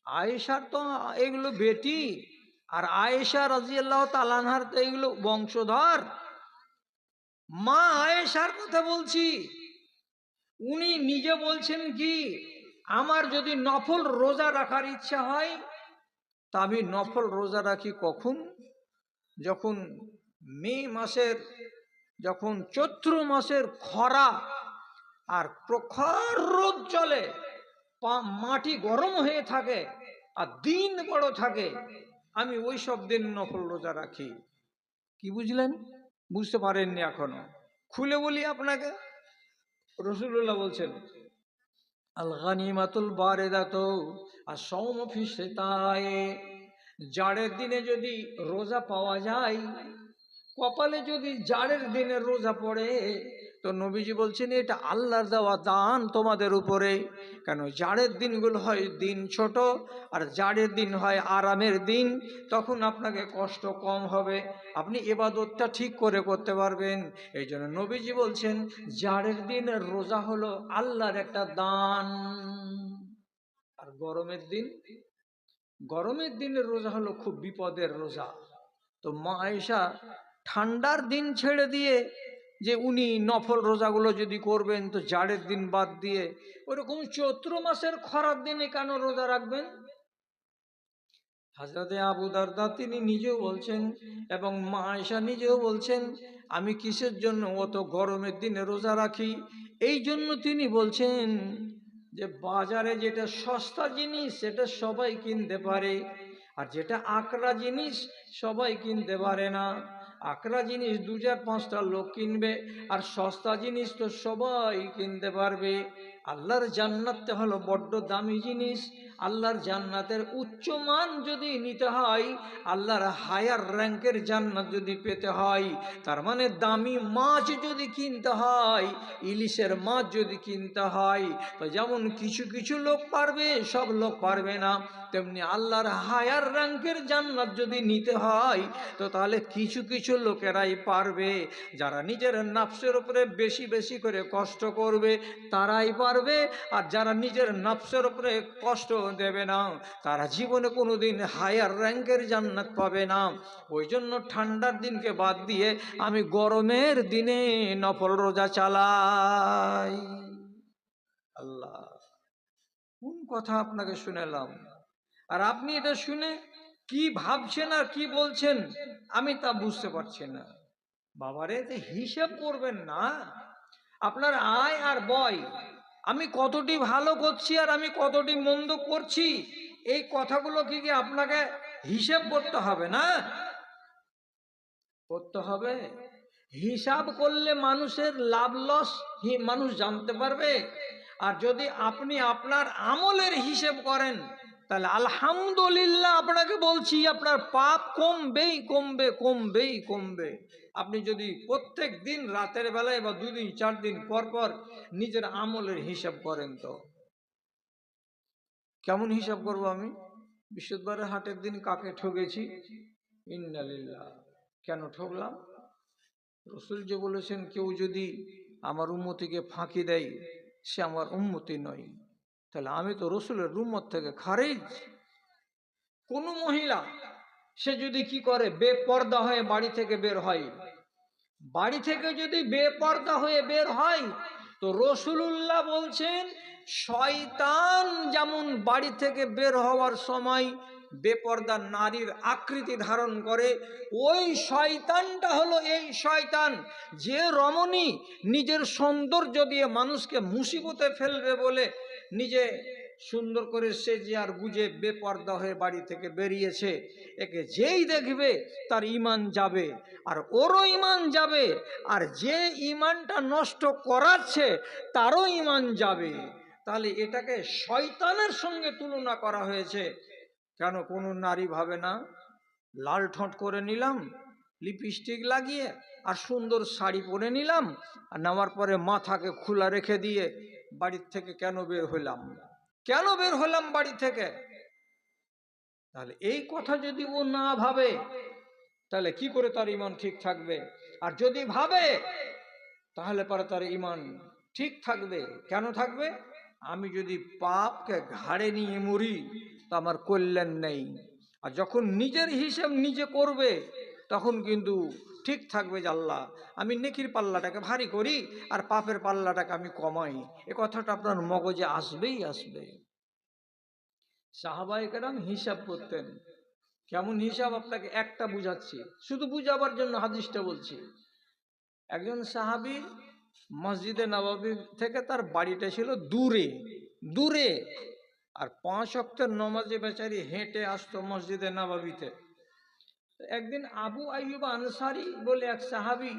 আয়েশার তো এগুলো বেটি, আর আয়েশা রাদিয়াল্লাহু তাআলা আনহার তো এগুলো বংশধর। মা আয়েশার কথা বলছি, উনি নিজে বলছেন কি, আমার যদি নফল রোজা রাখার ইচ্ছা হয় তা আমি নফল রোজা রাখি কখন? যখন মে মাসের, যখন চৈত্র মাসের খরা আর প্রখর রোদ চলে, মাটি গরম হয়ে থাকে আর দিন বড় থাকে, আমি ওই সব দিন নফল রোজা রাখি। কি বুঝলেন? বুঝতে পারেননি এখনো। খুলে বলি আপনাকে, রাসূলুল্লাহ বলছেন আল গানিমাতুল বারিদাতু আস-সাওমু ফি শিতায়ে। জাড়ের দিনে যদি রোজা পাওয়া যায়, কপালে যদি জাড়ের দিনে রোজা পড়ে, তো নবীজি বলছেন এটা আল্লাহর দেওয়া দান তোমাদের উপরে। কেন জাড়ের দিনগুলো হয় দিন ছোট, আর জাড়ের দিন হয় আরামের দিন, তখন আপনাকে কষ্ট কম হবে, আপনি ইবাদতটা ঠিক করে করতে পারবেন। এই জন্য নবীজি বলছেন জাড়ের দিনের রোজা হলো আল্লাহর একটা দান। আর গরমের দিন, গরমের দিনের রোজা হলো খুব বিপদের রোজা। তো মা আয়েশা ঠান্ডার দিন ছেড়ে দিয়ে যে উনি নফল রোজাগুলো যদি করবেন, তো জাড়ের দিন বাদ দিয়ে ওরকম চৈত্র মাসের খরার দিনে কেন রোজা রাখবেন? হযরতে আবু দারদা তিনি নিজেও বলছেন এবং মা আয়েশা নিজেও বলছেন, আমি কিসের জন্য অত গরমের দিনে রোজা রাখি? এই জন্য তিনি বলছেন যে বাজারে যেটা সস্তা জিনিস সেটা সবাই কিনতে পারে, আর যেটা আকরা জিনিস সবাই কিনতে পারে না। আকরা জিনিস 2-4-5টা লোক কিনবে, আর সস্তা জিনিস তো সবাই কিনতে পারবে। আল্লাহর জান্নাতটা হলো বড্ড দামি জিনিস। আল্লাহর জান্নাতের উচ্চ মান যদি নিতে হয়, আল্লাহর হায়ার র্যাঙ্কের জান্নাত যদি পেতে হয়, তার মানে দামি মাছ যদি কিনতে হয়, ইলিশের মাছ যদি কিনতে হয়, তো যেমন কিছু কিছু লোক পারবে, সব লোক পারবে না, তেমনি আল্লাহর হায়ার র্যাঙ্কের জান্নাত যদি নিতে হয়, তো তাহলে কিছু কিছু লোকেরাই পারবে। যারা নিজের নফসের উপরে বেশি বেশি করে কষ্ট করবে তারাই পারবে, আর যারা নিজের নফসের উপরে কষ্ট দেবে না তারা জীবনে কোনোদিন হায়ার র্যাঙ্কের জান্নাত পাবে না। ওই জন্য ঠান্ডার দিনকে বাদ দিয়ে আমি গরমের দিনে নফল রোজা চালাই। আল্লাহ, কোন কথা আপনাকে শুনালাম, আর আপনি এটা শুনে কি ভাবছেন আর কি বলছেন আমি তা বুঝতে পারছি না। বাবারে, হিসাব করবেন না আপনার আয় আর ব্যয়, আমি কতটি ভালো করছি আর আমি কতটি মন্দ করছি, এই কথাগুলো কি আপনাকে হিসাব করতে হবে না? করতে হবে। হিসাব করলে মানুষের লাভ লস মানুষ জানতে পারবে। আর যদি আপনি আপনার আমলের হিসেব করেন, তাহলে আলহামদুলিল্লাহ আপনাকে বলছি আপনার পাপ কমবেই কমবে, কমবেই কমবে। আপনি যদি প্রত্যেক দিন রাতের বেলায় বা 2 দিন 4 দিন পর পর নিজের আমলের হিসাব করেন, তো কেমন হিসাব করব আমি? বৃহস্পতিবারের হাটের দিন কাকে ঠকেছি, ইন্নালিল্লাহ, কেন ঠকলাম? রাসূল যে বলেছেন কেউ যদি আমার উম্মতিকে ফাঁকি দেয় সে আমার উম্মতি নয়। তাহলে আমি তো রসুলের উম্মত থেকে খারিজ। কোনো মহিলা সে যদি কি করে, বেপর্দা হয়ে বাড়ি থেকে বের হয়, বাড়ি থেকে যদি বেপর্দা হয়ে বের হয়, তো রসুলুল্লাহ বলছেন শয়তান যেমন বাড়ি থেকে বের হওয়ার সময় বেপর্দা নারীর আকৃতি ধারণ করে, ওই শয়তানটা হলো এই শয়তান যে রমণী নিজের সৌন্দর্য দিয়ে মানুষকে মুসিবতে ফেলবে বলে নিজে সুন্দর করে সেজে আর গুজে বেপর্দা হয়ে বাড়ি থেকে বেরিয়েছে, একে যেই দেখবে তার ঈমান যাবে, আর ওরও ঈমান যাবে, আর যে ঈমানটা নষ্ট করাচ্ছে তারও ঈমান যাবে। তাহলে এটাকে শয়তানের সঙ্গে তুলনা করা হয়েছে। কেন কোনো নারী ভাবে না লাল ঠোঁট করে নিলাম, লিপস্টিক লাগিয়ে আর সুন্দর শাড়ি পরে নিলাম, আর নামার পরে মাথাকে খোলা রেখে দিয়ে বাড়ির থেকে কেন বের হলাম, কেন বের হলাম বাড়ি থেকে? তাহলে এই কথা যদি ও না ভাবে তাহলে কি করে তার ঈমান ঠিক থাকবে? আর যদি ভাবে তাহলে পরে তার ঈমান ঠিক থাকবে। কেন থাকবে? আমি যদি পাপকে ঘাড়ে নিয়ে মরি তো আমার কল্যাণ নেই। আর যখন নিজের হিসাব নিজে করবে তখন কিন্তু ঠিক থাকবে যে আল্লাহ আমি নেকির পাল্লাটাকে ভারী করি আর পাপের পাল্লাটাকে আমি কমাই। এ কথাটা আপনার মগজে আসবেই আসবে। সাহাবায়ে কেরাম হিসাব করতেন। কেমন হিসাব আপনাকে একটা বুঝাচ্ছি, শুধু বুঝাবার জন্য হাদিসটা বলছি। একজন সাহাবী মসজিদে নববী থেকে তার বাড়িটা ছিল দূরে দূরে, আর 5 ওয়াক্তের নামাজে বেচারি হেঁটে আসতো মসজিদে নববীতে। একদিন আবু আইয়ুব আনসারী বলে এক সাহাবী,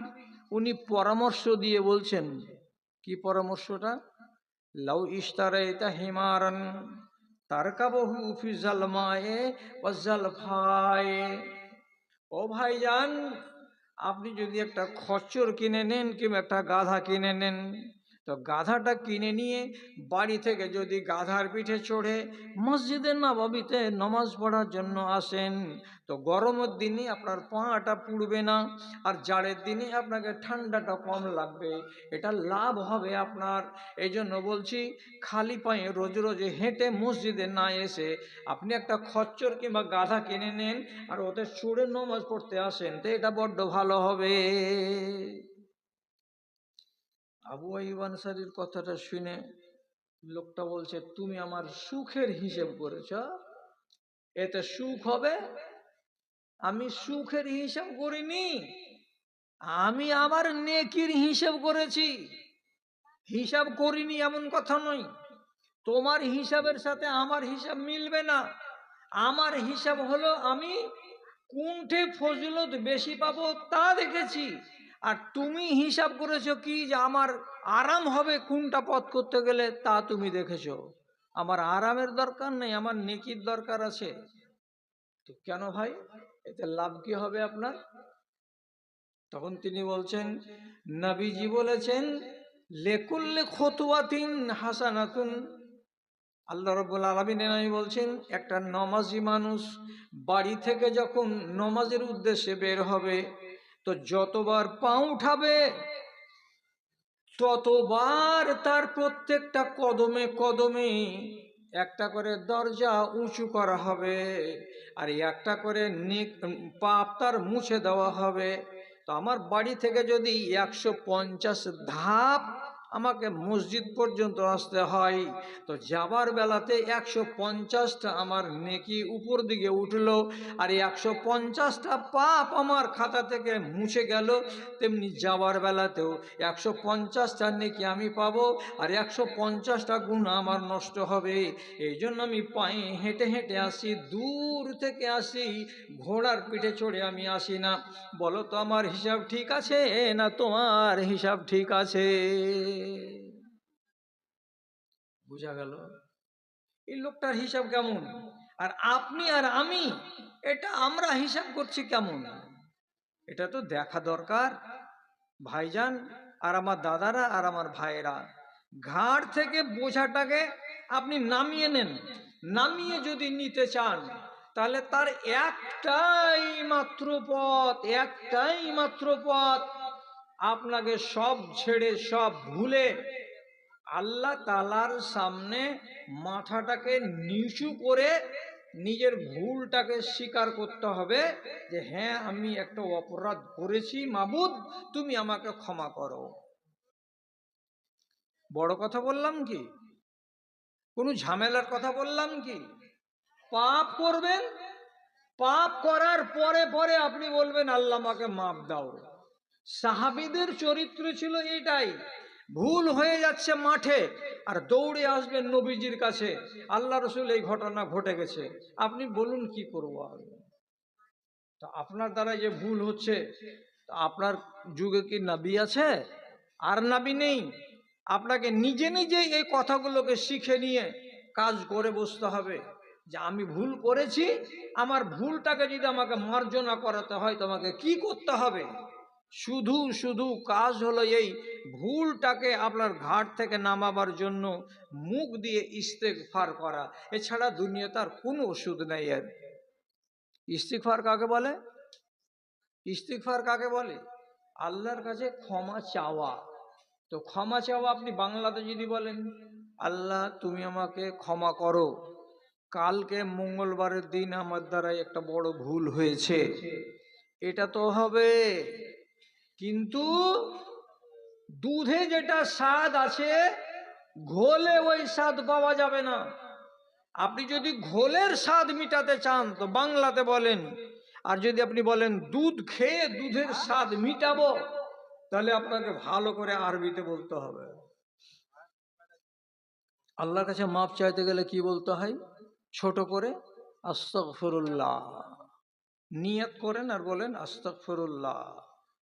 উনি পরামর্শ দিয়ে বলছেন, কি পরামর্শটা? লাউ ইশতারাইতা হিমারান তারকাবহু ফি জালমায়ে ওয়া জালফায়ে। ও ভাইজান, আপনি যদি একটা খচ্চর কিনে নেন কিংবা একটা গাধা কিনে নেন, তো গাধাটা কিনে নিয়ে বাড়ি থেকে যদি গাধার পিঠে চড়ে মসজিদে নববীতে নামাজ পড়ার জন্য আসেন, তো গরমের দিনে আপনার পাটা পুড়বে না, আর জাড়ের দিনে আপনাকে ঠান্ডাটা কম লাগবে, এটা লাভ হবে আপনার। এই জন্য বলছি, খালি পায়ে রোজ রোজ হেঁটে মসজিদে না এসে আপনি একটা খচ্চর কিংবা গাধা কিনে নেন আর ওতে চড়ে নামাজ পড়তে আসেন, তো এটা বড্ড ভালো হবে। আবু আইয়ুব আনসারীর কথাটা শুনে লোকটা বলছে, তুমি আমার সুখের হিসেব করেছ, এতে সুখ হবে? আমি সুখের হিসাব করিনি, আমি আমার নেকির হিসাব করেছি। হিসাব করিনি এমন কথা নয়, তোমার হিসাবের সাথে আমার হিসাব মিলবে না। আমার হিসাব হলো আমি কোনটে ফজিলত বেশি পাবো তা দেখেছি, আর তুমি হিসাব করেছো কি যে আমার আরাম হবে কোনটা পথ করতে গেলে, তা তুমি দেখেছো। আমার আরামের দরকার নেই, আমার নেকির দরকার আছে। তো কেন ভাই, এতে লাভ কি হবে আপনার? তখন তিনি বলছেন, নবীজি বলেছেন লেকুল্লে খতুয়াতিন হাসানাতুন। আল্লাহ রাব্বুল আলামিন বলছেন, একটা নমাজি মানুষ বাড়ি থেকে যখন নমাজের উদ্দেশ্যে বের হবে, তো যতবার পা উঠাবে ততবার তার প্রত্যেকটা কদমে কদমে একটা করে দরজা উঁচু করা হবে, আর একটা করে পাপ তার মুছে দেওয়া হবে। তো আমার বাড়ি থেকে যদি 150 ধাপ আমাকে মসজিদ পর্যন্ত আসতে হয়, তো যাবার বেলাতে 150টা আমার নেকি উপর দিকে উঠলো, আর 150টা পাপ আমার খাতা থেকে মুছে গেল। তেমনি যাবার বেলাতেও 150টা নেকি আমি পাবো, আর 150টা গুনাহ আমার নষ্ট হবে। এই জন্য আমি পায়ে হেঁটে হেঁটে আসি, দূর থেকে আসি, ঘোড়ার পিঠে চড়ে আমি আসি না। বলো তো আমার হিসাব ঠিক আছে না তোমার হিসাব ঠিক আছে? বুঝা গেল এই লোকটার হিসাব কেমন, আর আপনি আর আমি এটা আমরা হিসাব করছি কেমন? এটা তো দেখা দরকার ভাইজান, আর আমার দাদারা আর আমার ভাইয়েরা। ঘাড় থেকে বোঝাটাকে আপনি নামিয়ে নেন। নামিয়ে যদি নিতে চান তাহলে তার একটাই মাত্র পথ, একটাই মাত্র পথ, আপনাকে সব ছেড়ে সব ভুলে আল্লাহ তাআলার সামনে মাথাটাকে নিচু করে নিজের ভুলটাকে স্বীকার করতে হবে যে হ্যাঁ আমি একটা অপরাধ করেছি, মাবুদ তুমি আমাকে ক্ষমা করো। বড় কথা বললাম কি? কোনো ঝামেলার কথা বললাম কি? পাপ করবেন, পাপ করার পরে পরে আপনি বলবেন আল্লাহ আমাকে মাফ দাও। সাহাবীদের চরিত্র ছিল এটাই। ভুল হয়ে যাচ্ছে মাঠে আর দৌড়ে আসবেন নবীজির কাছে, আল্লাহ রসুল এই ঘটনা ঘটে গেছে, আপনি বলুন কি করবো আমি? তো আপনার দ্বারা যে ভুল হচ্ছে, আপনার যুগে কি নবী আছে? আর নবী নেই। আপনাকে নিজে নিজে এই কথাগুলোকে শিখে নিয়ে কাজ করে বসতে হবে যে আমি ভুল করেছি, আমার ভুলটাকে যদি আমাকে মার্জনা করাতে হয় তোমাকে কি করতে হবে? শুধু শুধু কাজ হলো এই ভুলটাকে আপনার ঘাট থেকে নামাবার জন্য মুখ দিয়ে ইস্তেগফার করা, এছাড়া দুনিয়াতে আর কোনো ওষুধ নেই। এর ইস্তিগফার কাকে বলে? ইস্তিগফার কাকে বলে? আল্লাহর কাছে ক্ষমা চাওয়া। তো ক্ষমা চাওয়া আপনি বাংলাতে যদি বলেন আল্লাহ তুমি আমাকে ক্ষমা করো, কালকে মঙ্গলবারের দিন আমার দ্বারা একটা বড় ভুল হয়েছে, এটা তো হবে। কিন্তু দুধে যেটা স্বাদ আছে ঘোলে ওই স্বাদ পাওয়া যাবে না। আপনি যদি ঘোলের স্বাদ মিটাতে চান তো বাংলাতে বলেন, আর যদি আপনি বলেন দুধ খেয়ে দুধের স্বাদ মিটাবো তাহলে আপনাকে ভালো করে আরবিতে বলতে হবে। আল্লাহর কাছে মাপ চাইতে গেলে কি বলতে হয়? ছোট করে আস্তাগফিরুল্লাহ নিয়ত করেন আর বলেন আস্তাগফিরুল্লাহ,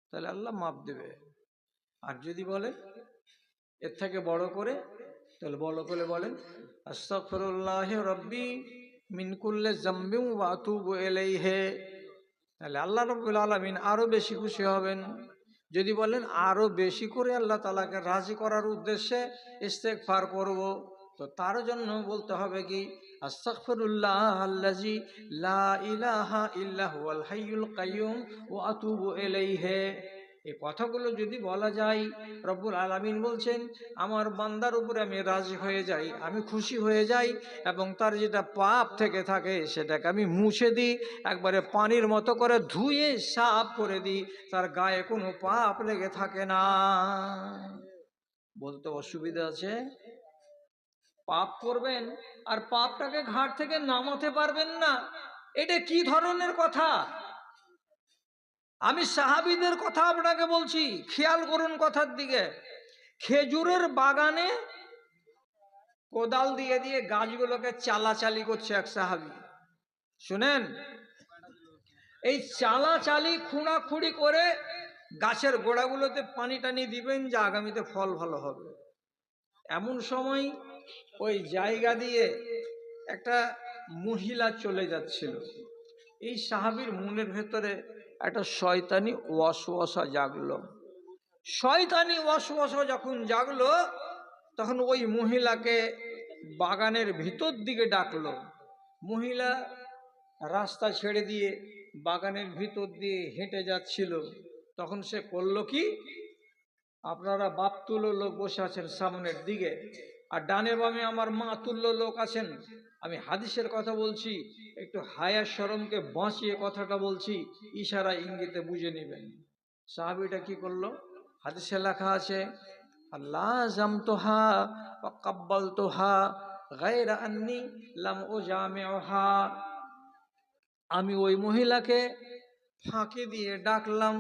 তাহলে আল্লাহ মাপ দেবে। আর যদি বলেন এর থেকে বড় করে, তাহলে বড় করে বলেন আস্তাগফিরুল্লাহ রব্বি মিন কুল্লি যামবিন ওয়া আতুবু ইলাইহি, তাহলে আল্লাহ রাব্বুল আলামিন আরো বেশি খুশি হবেন। যদি বলেন আরো বেশি করে আল্লাহ তাআলাকে রাজি করার উদ্দেশ্যে ইস্তেগফার করব, তো তার জন্য বলতে হবে কি আস্তাগফিরুল্লাহ আল্লাযী লা ইলাহা ইল্লা হুয়াল হাইয়ুল কাইয়্যুম ওয়া আতুবু ইলাইহি। এই কথাগুলো যদি বলা যায়, রব্বুল আলামিন বলছেন আমার বান্দার উপরে আমি রাজি হয়ে যাই, আমি খুশি হয়ে যাই, এবং তার যেটা পাপ থেকে থাকে সেটাকে আমি মুছে দিই, একবারে পানির মতো করে ধুয়ে সাফ করে দিই, তার গায়ে কোনো পাপ লেগে থাকে না। বলতে অসুবিধা আছে? পাপ করবেন আর পাপটাকে ঘাট থেকে নামাতে পারবেন না, এটা কি ধরনের কথা? আমি সাহাবীদের কথা আপনাকে বলছি, খেয়াল করুন কথার দিকে। খেজুরের বাগানে কোদাল দিয়ে দিয়ে গাছগুলোকে চালাচালি করছে এক সাহাবী, শুনেন। এই চালাচালি খুঁড়াখুড়ি করে গাছের গোড়াগুলোতে পানি টানি দিবেন যে আগামীতে ফল ভালো হবে। এমন সময় ওই জায়গা দিয়ে একটা মহিলা চলে যাচ্ছিল। এই সাহাবীর মনের ভেতরে একটা শয়তানি ওয়াসওয়াসা জাগলো। শয়তানি ওয়াসওয়াসা যখন জাগলো তখন ওই মহিলাকে বাগানের ভিতর দিকে ডাকলো। মহিলা রাস্তা ছেড়ে দিয়ে বাগানের ভিতর দিয়ে হেঁটে যাচ্ছিল। তখন সে করলো কি, আপনারা বাপ তুল্য লোক বসে আছেন সামনের দিকে, আর ডানে বামে আমার মা তুল্য লোক আছেন। আমি হাদিসের কথা বলছি, একটু হায়া শরমকে বাঁচিয়ে কথাটা বলছি, ইশারা ইঙ্গিতে বুঝে নেবেন। সাহাবীটা কি করলো? হাদিসে লেখা আছে আল্লাহ জামতুহা ওয়া কাব্বালতুহা গায়রা আন্নী লাম উজামিউহা। আমি ওই মহিলাকে ফাঁকি দিয়ে ডাকলাম,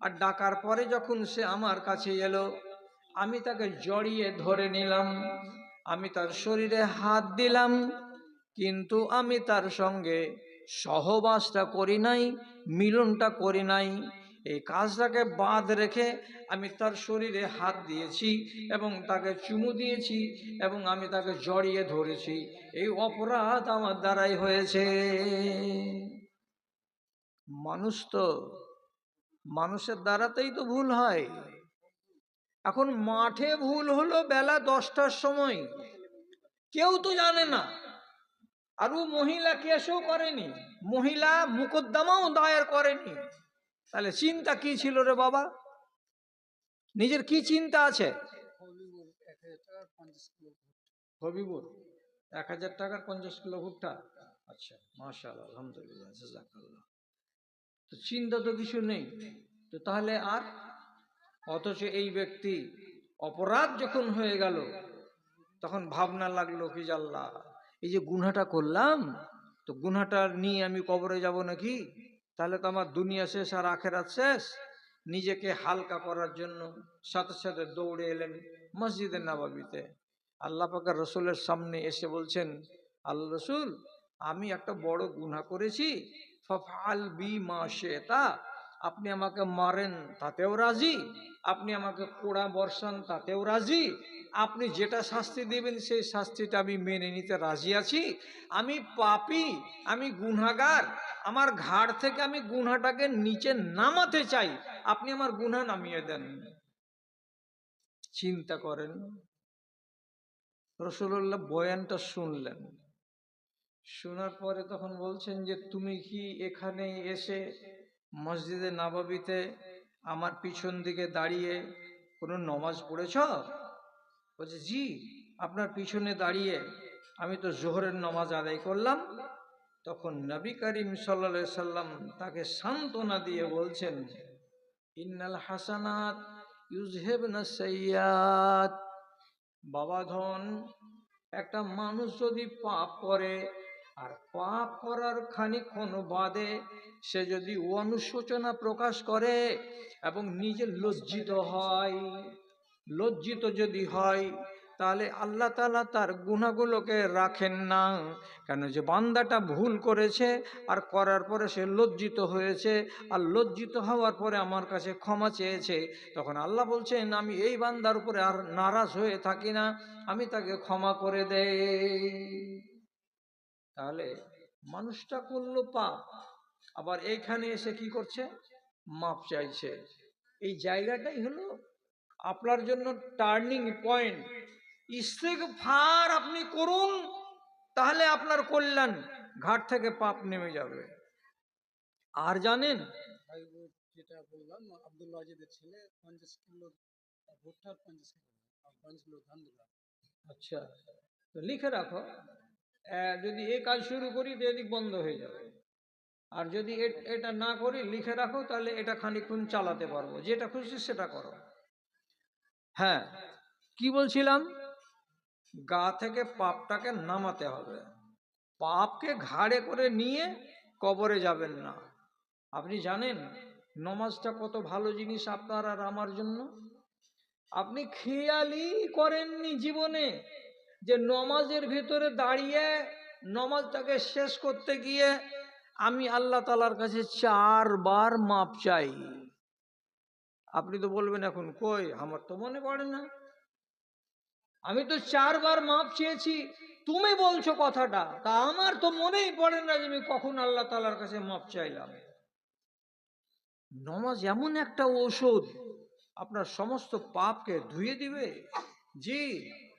আর ডাকার পরে যখন সে আমার কাছে এলো আমি তাকে জড়িয়ে ধরে নিলাম, আমি তার শরীরে হাত দিলাম, কিন্তু আমি তার সঙ্গে সহবাসটা করি নাই, মিলনটা করি নাই। এই কাজটাকে বাদ রেখে আমি তার শরীরে হাত দিয়েছি এবং তাকে চুমু দিয়েছি এবং আমি তাকে জড়িয়ে ধরেছি। এই অপরাধ আমার দ্বারাই হয়েছে। মানুষ তো, মানুষের দ্বারাতেই তো ভুল হয়। এখন মাঠে ভুল হলো বেলা 10টার সময়, কেউ তো জানে না, আর ও মহিলা কেসও করেনি, মহিলা মুকদ্দমাও দায়ের করেনি। তাহলে চিন্তা কি ছিল রে বাবা? নিজের কি চিন্তা আছে? হবিবুর 1000 টাকার 50 কিলো ভুট্টা। আচ্ছা, মাশাআল্লাহ, আলহামদুলিল্লাহ, জাযাকাল্লাহ। তো চিন্তা তো কিছু নেই। তো তাহলে আর, অথচ এই ব্যক্তি অপরাধ যখন হয়ে গেল তখন ভাবনা লাগলো কি, আল্লাহ এই যে গুনাহটা করলাম, তো গুনাহটা নিয়ে আমি কবরে যাব নাকি? তাহলে তো আমার দুনিয়া শেষ আর আখেরাত শেষ। নিজেকে হালকা করার জন্য সাথে সাথে দৌড়ে এলেন মসজিদে নববীতে। আল্লাহ পাকের রসুলের সামনে এসে বলছেন, আল্লাহ রসুল, আমি একটা বড় গুনাহ করেছি, ফাফআল বি মা শিতা, আপনি আমাকে মারেন তাতেও রাজি, আপনি আমাকে কোড়া বর্ষান তাতেও রাজি, আপনি যেটা শাস্তি দেবেন সেই শাস্তিটা আমি মেনে নিতে রাজি আছি। আমি পাপী, আমি গুনাহগার, আমার ঘাড় থেকে আমি গুনাহটাকে নিচে নামাতে চাই, আপনি আমার গুনাহ নামিয়ে দেন। চিন্তা করেন, রাসূলুল্লাহ বয়ানটা শুনলেন, শোনার পরে তখন বলছেন যে তুমি কি এখানে এসে মসজিদে নববীতে আমার পিছন দিকে দাঁড়িয়ে কোনো নমাজ পড়েছ? বলছে, জি, আপনার পিছনে দাঁড়িয়ে আমি তো জোহরের নামাজ আদায় করলাম। তখন নবী করিম সাল্লাল্লাহু আলাইহি সাল্লাম তাকে সান্ত্বনা দিয়ে বলছেন, ইন্নাল হাসানাত ইউযহিবনা সাইয়্যাত। বাবা ধন, একটা মানুষ যদি পাপ করে আর পাপ করার খানিকক্ষণ বাদে সে যদি অনুশোচনা প্রকাশ করে এবং নিজে লজ্জিত হয়, লজ্জিত যদি হয়, তাহলে আল্লাহ তাআলা তার গুনাহগুলোকে রাখেন না। কেন যে বান্দাটা ভুল করেছে আর করার পরে সে লজ্জিত হয়েছে, আর লজ্জিত হওয়ার পরে আমার কাছে ক্ষমা চেয়েছে, তখন আল্লাহ বলছেন আমি এই বান্দার উপরে আর নারাজ হয়ে থাকি না, আমি তাকে ক্ষমা করে দেই। তাহলে মানুষটা করলো পাপ, আবার এইখানে এসে কি করছে? মাপ চাইছে। এই জায়গাটাই হলো আপনার জন্য টার্নিং পয়েন্ট। ইস্তেগফার আপনি করুন, তাহলে আপনার কল্যাণ, ঘাট থেকে পাপ নেমে যাবে। আর জানেন, যেটা বললাম আব্দুল ওয়াজিদের ছেলে 50 কিলো ভুট্টার 50 কিলো ধান দিল। আচ্ছা, তো লিখে রাখো, যদি এই কাজ শুরু করি তো এদিক বন্ধ হয়ে যাবে, আর যদি এটা না করি লিখে রাখো, তাহলে এটা খানিকক্ষণ চালাতে পারবো, যেটা খুশি সেটা করো। হ্যাঁ, কি বলছিলাম? গা থেকে পাপটাকে নামাতে হবে, পাপকে ঘাড়ে করে নিয়ে কবরে যাবেন না। আপনি জানেন নমাজটা কত ভালো জিনিস আপনার আর আমার জন্য? আপনি খেয়ালই করেননি জীবনে যে নমাজের ভিতরে দাঁড়িয়ে নমাজটাকে শেষ করতে গিয়ে আমি আল্লাহ তাআলার কাছে 4 বার মাপ চাই। আপনি তো বলবেন এখন, কই আমার তো মনে পড়ে না, আমি তো 4 বার মাপ চেয়েছি, তুমি বলছো কথাটা, তা আমার তো মনেই পড়ে না যে আমি কখন আল্লাহ তাআলার কাছে মাপ চাইলাম। নমাজ এমন একটা ঔষধ, আপনার সমস্ত পাপকে ধুয়ে দিবে। জি,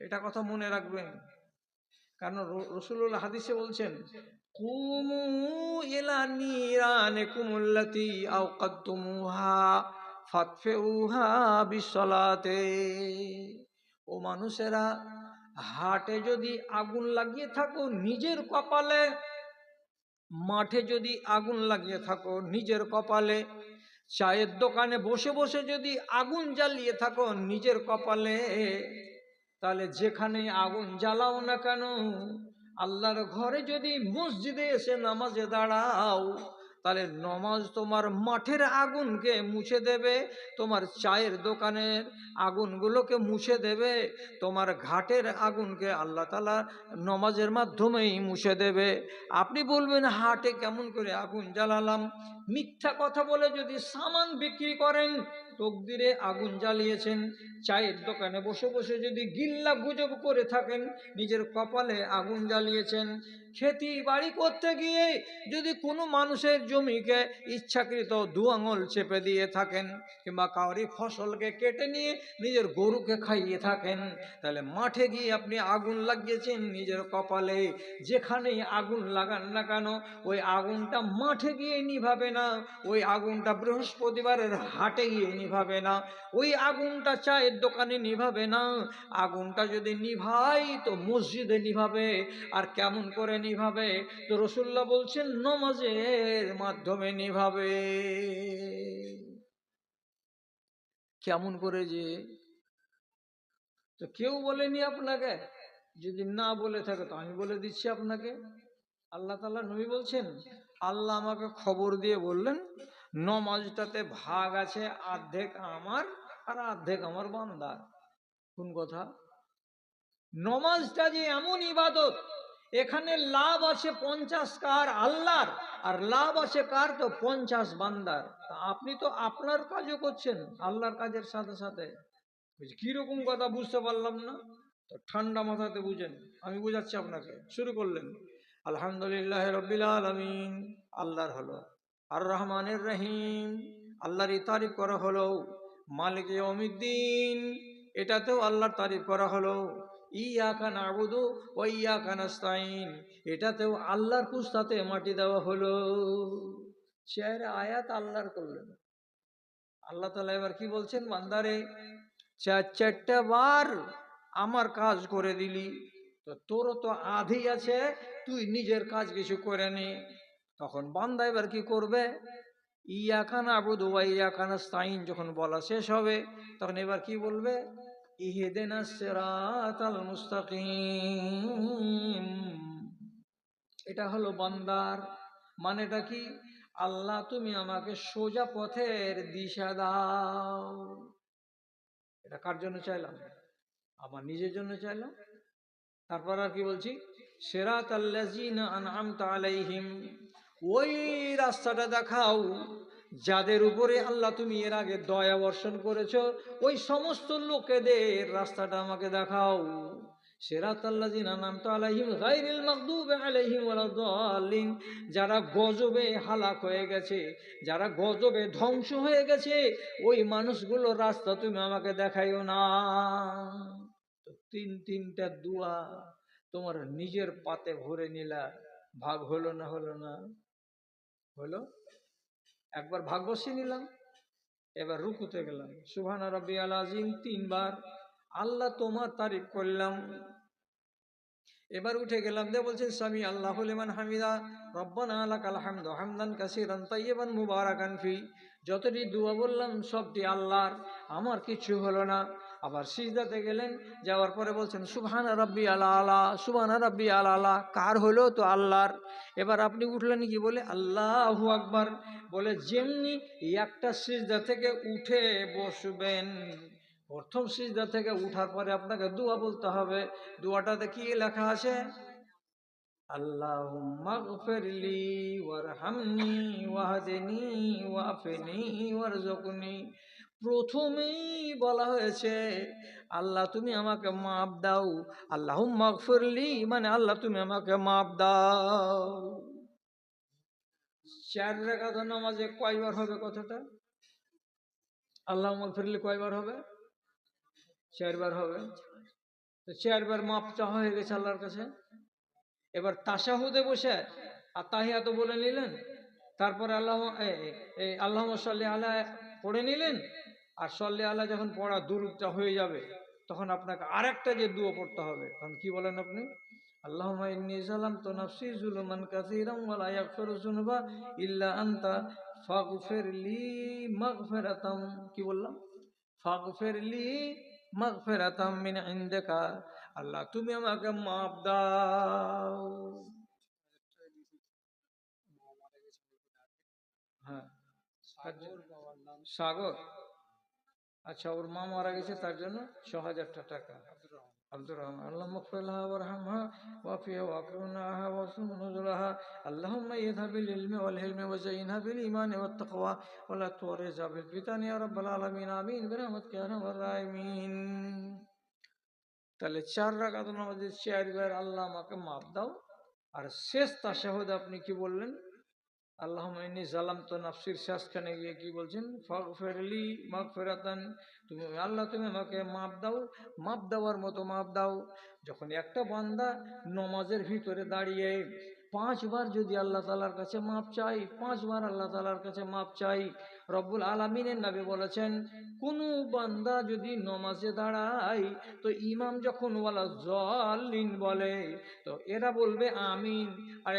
এটা কথা মনে রাখবেন। কারণ রাসূলুল্লাহ হাদিসে বলছেন, কুমু ইলা নিরানিকুমুল্লাতী আওকাদতুমুহা ফাতফিউহা বিসসালাতে। ও মানুষেরা, হাটে যদি আগুন লাগিয়ে থাকো নিজের কপালে, মাঠে যদি আগুন লাগিয়ে থাকো নিজের কপালে, চায়ের দোকানে বসে বসে যদি আগুন জ্বালিয়ে থাকো নিজের কপালে, তাহলে যেখানে আগুন জ্বালাও না কেন, আল্লাহর ঘরে যদি মসজিদে এসে নামাজে দাঁড়াও, তাহলে নমাজ তোমার মাঠের আগুনকে মুছে দেবে, তোমার চায়ের দোকানের আগুনগুলোকে মুছে দেবে, তোমার ঘাটের আগুনকে আল্লাহ তাআলা নমাজের মাধ্যমেই মুছে দেবে। আপনি বলবেন হাটে কেমন করে আগুন জ্বালালাম? মিথ্যা কথা বলে যদি সামান বিক্রি করেন তকদিরে আগুন জ্বালিয়েছেন, চায়ের দোকানে বসে বসে যদি গিল্লা গুজব করে থাকেন নিজের কপালে আগুন জ্বালিয়েছেন, খেতি বাড়ি করতে গিয়ে যদি কোনো মানুষের জমিকে ইচ্ছাকৃত 2 আঙুল চেপে দিয়ে থাকেন, কিংবা কাউরি ফসলকে কেটে নিয়ে নিজের গরুকে খাইয়ে থাকেন, তাহলে মাঠে গিয়ে আপনি আগুন লাগিয়েছেন নিজের কপালে। যেখানেই আগুন লাগান না কেন ওই আগুনটা মাঠে গিয়ে নিভাবে না, ওই আগুনটা বৃহস্পতিবারের হাটে গিয়ে নিভাবে। নিভাবে না, ওই আগুনটা চায়ের দোকানে নিভাবে না, আগুনটা যদি নিভাই তো মসজিদে নিভাবে। আর কেমন করে নিভাবে? তো রাসূলুল্লাহ বলছেন নামাজের মাধ্যমে নিভাবে। কেমন করে যে? তো কেউ বলেনি আপনাকে? যদি না বলে থাকে তো আমি বলে দিচ্ছি আপনাকে। আল্লাহ তাআলা নবী বলছেন, আল্লাহ আমাকে খবর দিয়ে বললেন নমাজটাতে ভাগ আছে, অর্ধেক আমার আর অর্ধেক আমার বান্দার। কোন কথা? নমাজটা যে এমন ইবাদত, এখানে লাভ আছে 50 কার আল্লাহর, আর লাভ আছে কার? তো 50 বান্দার। তা আপনি তো আপনার কাজও করছেন আল্লাহর কাজের সাথে সাথে। কিরকম কথা বুঝতে পারলাম না? তো ঠান্ডা মাথাতে বুঝেন, আমি বুঝাচ্ছি আপনাকে। শুরু করলেন আলহামদুলিল্লাহ রাব্বিল আলামিন, আল্লাহর হলো। আর রহমানের রহিম, আল্লাহরই তারিফ করা হলো। মালিক ইয়াউমিদ্দিন, এটাতেও আল্লাহর তারিফ করা হলো। ইয়াকা নাবুদু ওয়া ইয়াকা নাস্তাইন, এটাতেও আল্লাহর কুস্তাতে মাটি দেওয়া হলো। চার আয়াত আল্লাহর করলেন। আল্লাহ তাআলা এবার কি বলছেন? বান্দারে, চারটা বার আমার কাজ করে দিলি, তো তোরও তো আধি আছে, তুই নিজের কাজ কিছু করে নে। তখন বান্দা এবার কি করবে? ইয়াকা নাবুদু ওয়া ইয়াকা নাস্তাইন যখন বলা শেষ হবে, তখন এবার কি বলবে? ইহদিনাস সিরাতাল মুস্তাকিম। এটা হলো বান্দার মানেটা কি? আল্লাহ তুমি আমাকে সোজা পথের দিশা দাও। এটা কার জন্য চাইলাম? আমার নিজের জন্য চাইলাম। তারপর আর কি বলছি? সিরাতাল্লাযিনা আনআমতা আলাইহিম, ওই রাস্তাটা দেখাও যাদের উপরে আল্লাহ তুমি এর আগে দয়া বর্ষণ করেছো, ওই সমস্ত লোকেদের রাস্তাটা আমাকে দেখাও। সিরাতাল্লাযিনা আনআমতা আলাইহিম গায়রিল মাগদুবি আলাইহিম ওয়ালাদ-দাল্লিন, যারা গজবে হালাক হয়ে গেছে, যারা গজবে ধ্বংস হয়ে গেছে, ওই মানুষগুলোর রাস্তা তুমি আমাকে দেখাইও না। তো তিনটা দোয়া তোমার নিজের পাতে ভরে নিলা, ভাগ হলো না? হলো না? হলো। একবার ভাগ বসিয়ে নিলাম, এবার রুকুতে গেলাম, সুবহান রাব্বিয়াল আযীম 3 বার, আল্লাহ তোমার তারিফ করলাম। এবার উঠে গেলাম, দিয়ে বলছেন সামি আল্লাহু লিমান হামিদা, রব্বানা লাকাল হামদু হামদান কাসীরান তাইয়িবান মুবারাকান ফি। যতটি দোয়া বললাম সবটি আল্লাহর, আমার কিছু হলো না। আবার সিজদাতে গেলেন, যাওয়ার পরে বলছেন সুবহানা রাব্বিয়াল আলা, সুবহানা রাব্বিয়াল আলা, কার হলো? তো আল্লাহর। এবার আপনি উঠলেন কি বলে? আল্লাহু আকবার বলে। যেমনি একটা সিজদা থেকে উঠে বসবেন, প্রথম সিজদা থেকে উঠার পরে আপনাকে দোয়া বলতে হবে। দোয়াটাতে কি লেখা আছে? আল্লাহুম্মা গফিরলি ওয়ারহামনি ওয়াহদিনি ওয়াফিনি ওয়ারযুকনি। প্রথমেই বলা হয়েছে আল্লাহ তুমি আমাকে মাফ দাও। আল্লাহুম্মা গফিরলি মানে আল্লাহ তুমি আমাকে মাফ দাও। 4 রাকাত নামাজে কয়বার হবে কথাটা? আল্লাহুম্মা গফিরলি কয়বার হবে? 4 বার হবে। তো 4 বার মাপ চাওয়া হয়ে গেছে আল্লাহর কাছে। এবার তাশাহুদে বসে আর তাহিয়াত বলে নিলেন, তারপরে আল্লাহুম্মা সাল্লি আলা পড়ে নিলেন। আর সাল্লি আলা যখন পড়া দুরূদটা হয়ে যাবে, তখন আপনাকে আরেকটা যে দোয়া পড়তে হবে। তখন কি বলেন আপনি? আল্লাহুম্মা ইন্নী যালামতু নাফসি যুলমান কাসীরান ওয়া লা ইয়াগফিরু যুনুবা ইল্লা আনতা ফাগফিরলি মাগফিরাতাম। কি বললাম? ফাগফিরলি মাগফিরাতাম মিন ইনদিকা, আল্লাহ তুমি আমাকে মাফ দাও। হ্যাঁ, সাগর বাবার নাম সাগর। আচ্ছা, ওর মা মারা গেছে, তার জন্য ৬০০০ টাকা। আব্দুর রহমান। আব্দুর রহমান। আল্লাহুম্মা ইগফির লাহা ওয়ারহামহা ওয়াফিহা ওয়াকরিমনাহা ওয়াসুন নুজুলাহা। আল্লাহুম্মা ইযহা বিল ইলমি ওয়াল হিলমি ওয়াযায়িনহা বিল ঈমানি ওয়াত তাকওয়া ওয়া লা তুরিজহা বিল ফিতানি ইয়া রাব্বাল আলামিন। আমিন বিরহমাতিকা ইয়া আরহামার রাহিমিন। তাহলে 4 রাকাত নামাজে 4 বার আল্লাহ আমাকে মাফ দাও। আর শেষ তাশাহুদে আপনি কি বললেন? আল্লাহুম্মা ইন্নী যালামতু নাফসির শেষখানে গিয়ে কি বলছেন? ফাগফিরলি মাগফিরাতান, তুমি আল্লাহ তুমি আমাকে মাফ দাও, মাফ দেওয়ার মতো মাফ দাও। যখন একটা বান্দা নমাজের ভিতরে দাঁড়িয়ে 5 বার যদি আল্লাহ তাআলার কাছে মাপ চাই, 5 বার আল্লাহ তাআলার কাছে মাপ চাই। রব্বুল আলামিনের নবী বলেছেন, কোনো বান্দা যদি নমাজে দাঁড়ায় তো ইমাম যখন ওয়ালা জাল্লিন বলে তো এরা বলবে আমিন, আর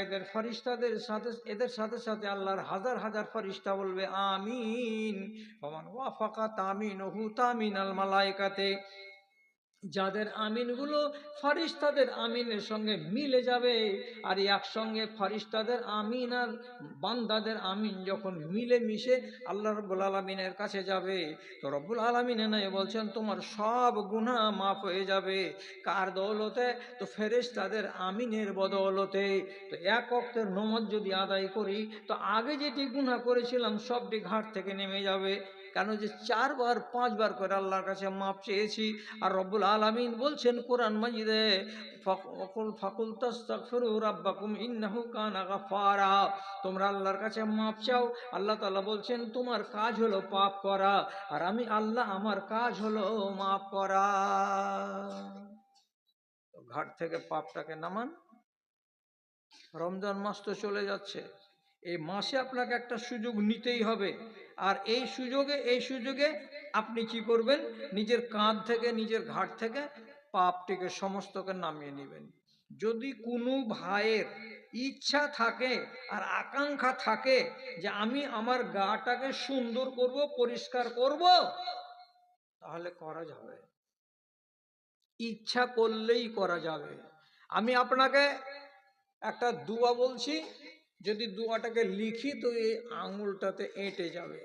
এদের সাথে সাথে আল্লাহর হাজার হাজার ফেরেশতা বলবে আমিন। ফামান ওয়াফাকা তামিনুহু তামিনাল মালায়েকাতে, যাদের আমিনগুলো ফারিস্তাদের আমিনের সঙ্গে মিলে যাবে, আর একসঙ্গে ফারিস্তাদের আমিন আর বান্দাদের আমিন যখন মিলে মিশে আল্লাহ রব্বুল আলামিনের কাছে যাবে তো রব্বুল আলামিন এনে বলছেন তোমার সব গুনাহ মাফ হয়ে যাবে। কার দৌলতে? তো ফেরেশতাদের আমিনের বদৌলতে। তো এক ওয়াক্তের নামাজ যদি আদায় করি তো আগে যেটি গুনাহ করেছিলাম সবটি ঘাট থেকে নেমে যাবে। কেন যে 4 বার 5 বার করে আল্লাহর কাছে মাপ চেয়েছি। আর রব্বুল আলামিন বলছেন কোরআন মাজিদে, ফাকুল তাস্তাগফিরু রাব্বাকুম ইন্নাহু কানা গাফফারা, তোমরা আল্লাহর কাছে মাপ চাও। আল্লাহ তাআলা বলছেন তোমার কাজ হলো পাপ করা, আর আমি আল্লাহ আমার কাজ হলো মাপ করা। তো ঘাট থেকে পাপটাকে নামান। রমজান মাস তো চলে যাচ্ছে, এই মাসে আপনাকে একটা সুযোগ নিতেই হবে। আর এই সুযোগে আপনি কি করবেন? নিজের কাঁধ থেকে, নিজের ঘাট থেকে পাপটিকে সমস্তকে নামিয়ে নেবেন। যদি কোনো ভাইয়ের ইচ্ছা থাকে আর আকাঙ্ক্ষা থাকে যে আমি আমার গাটাকে সুন্দর করব, পরিষ্কার করব, তাহলে করা যাবে, ইচ্ছা করলেই করা যাবে। আমি আপনাকে একটা দুয়া বলছি, যদি দুয়াটাকে লিখি তো এই আঙুলটাতে এঁটে যাবে।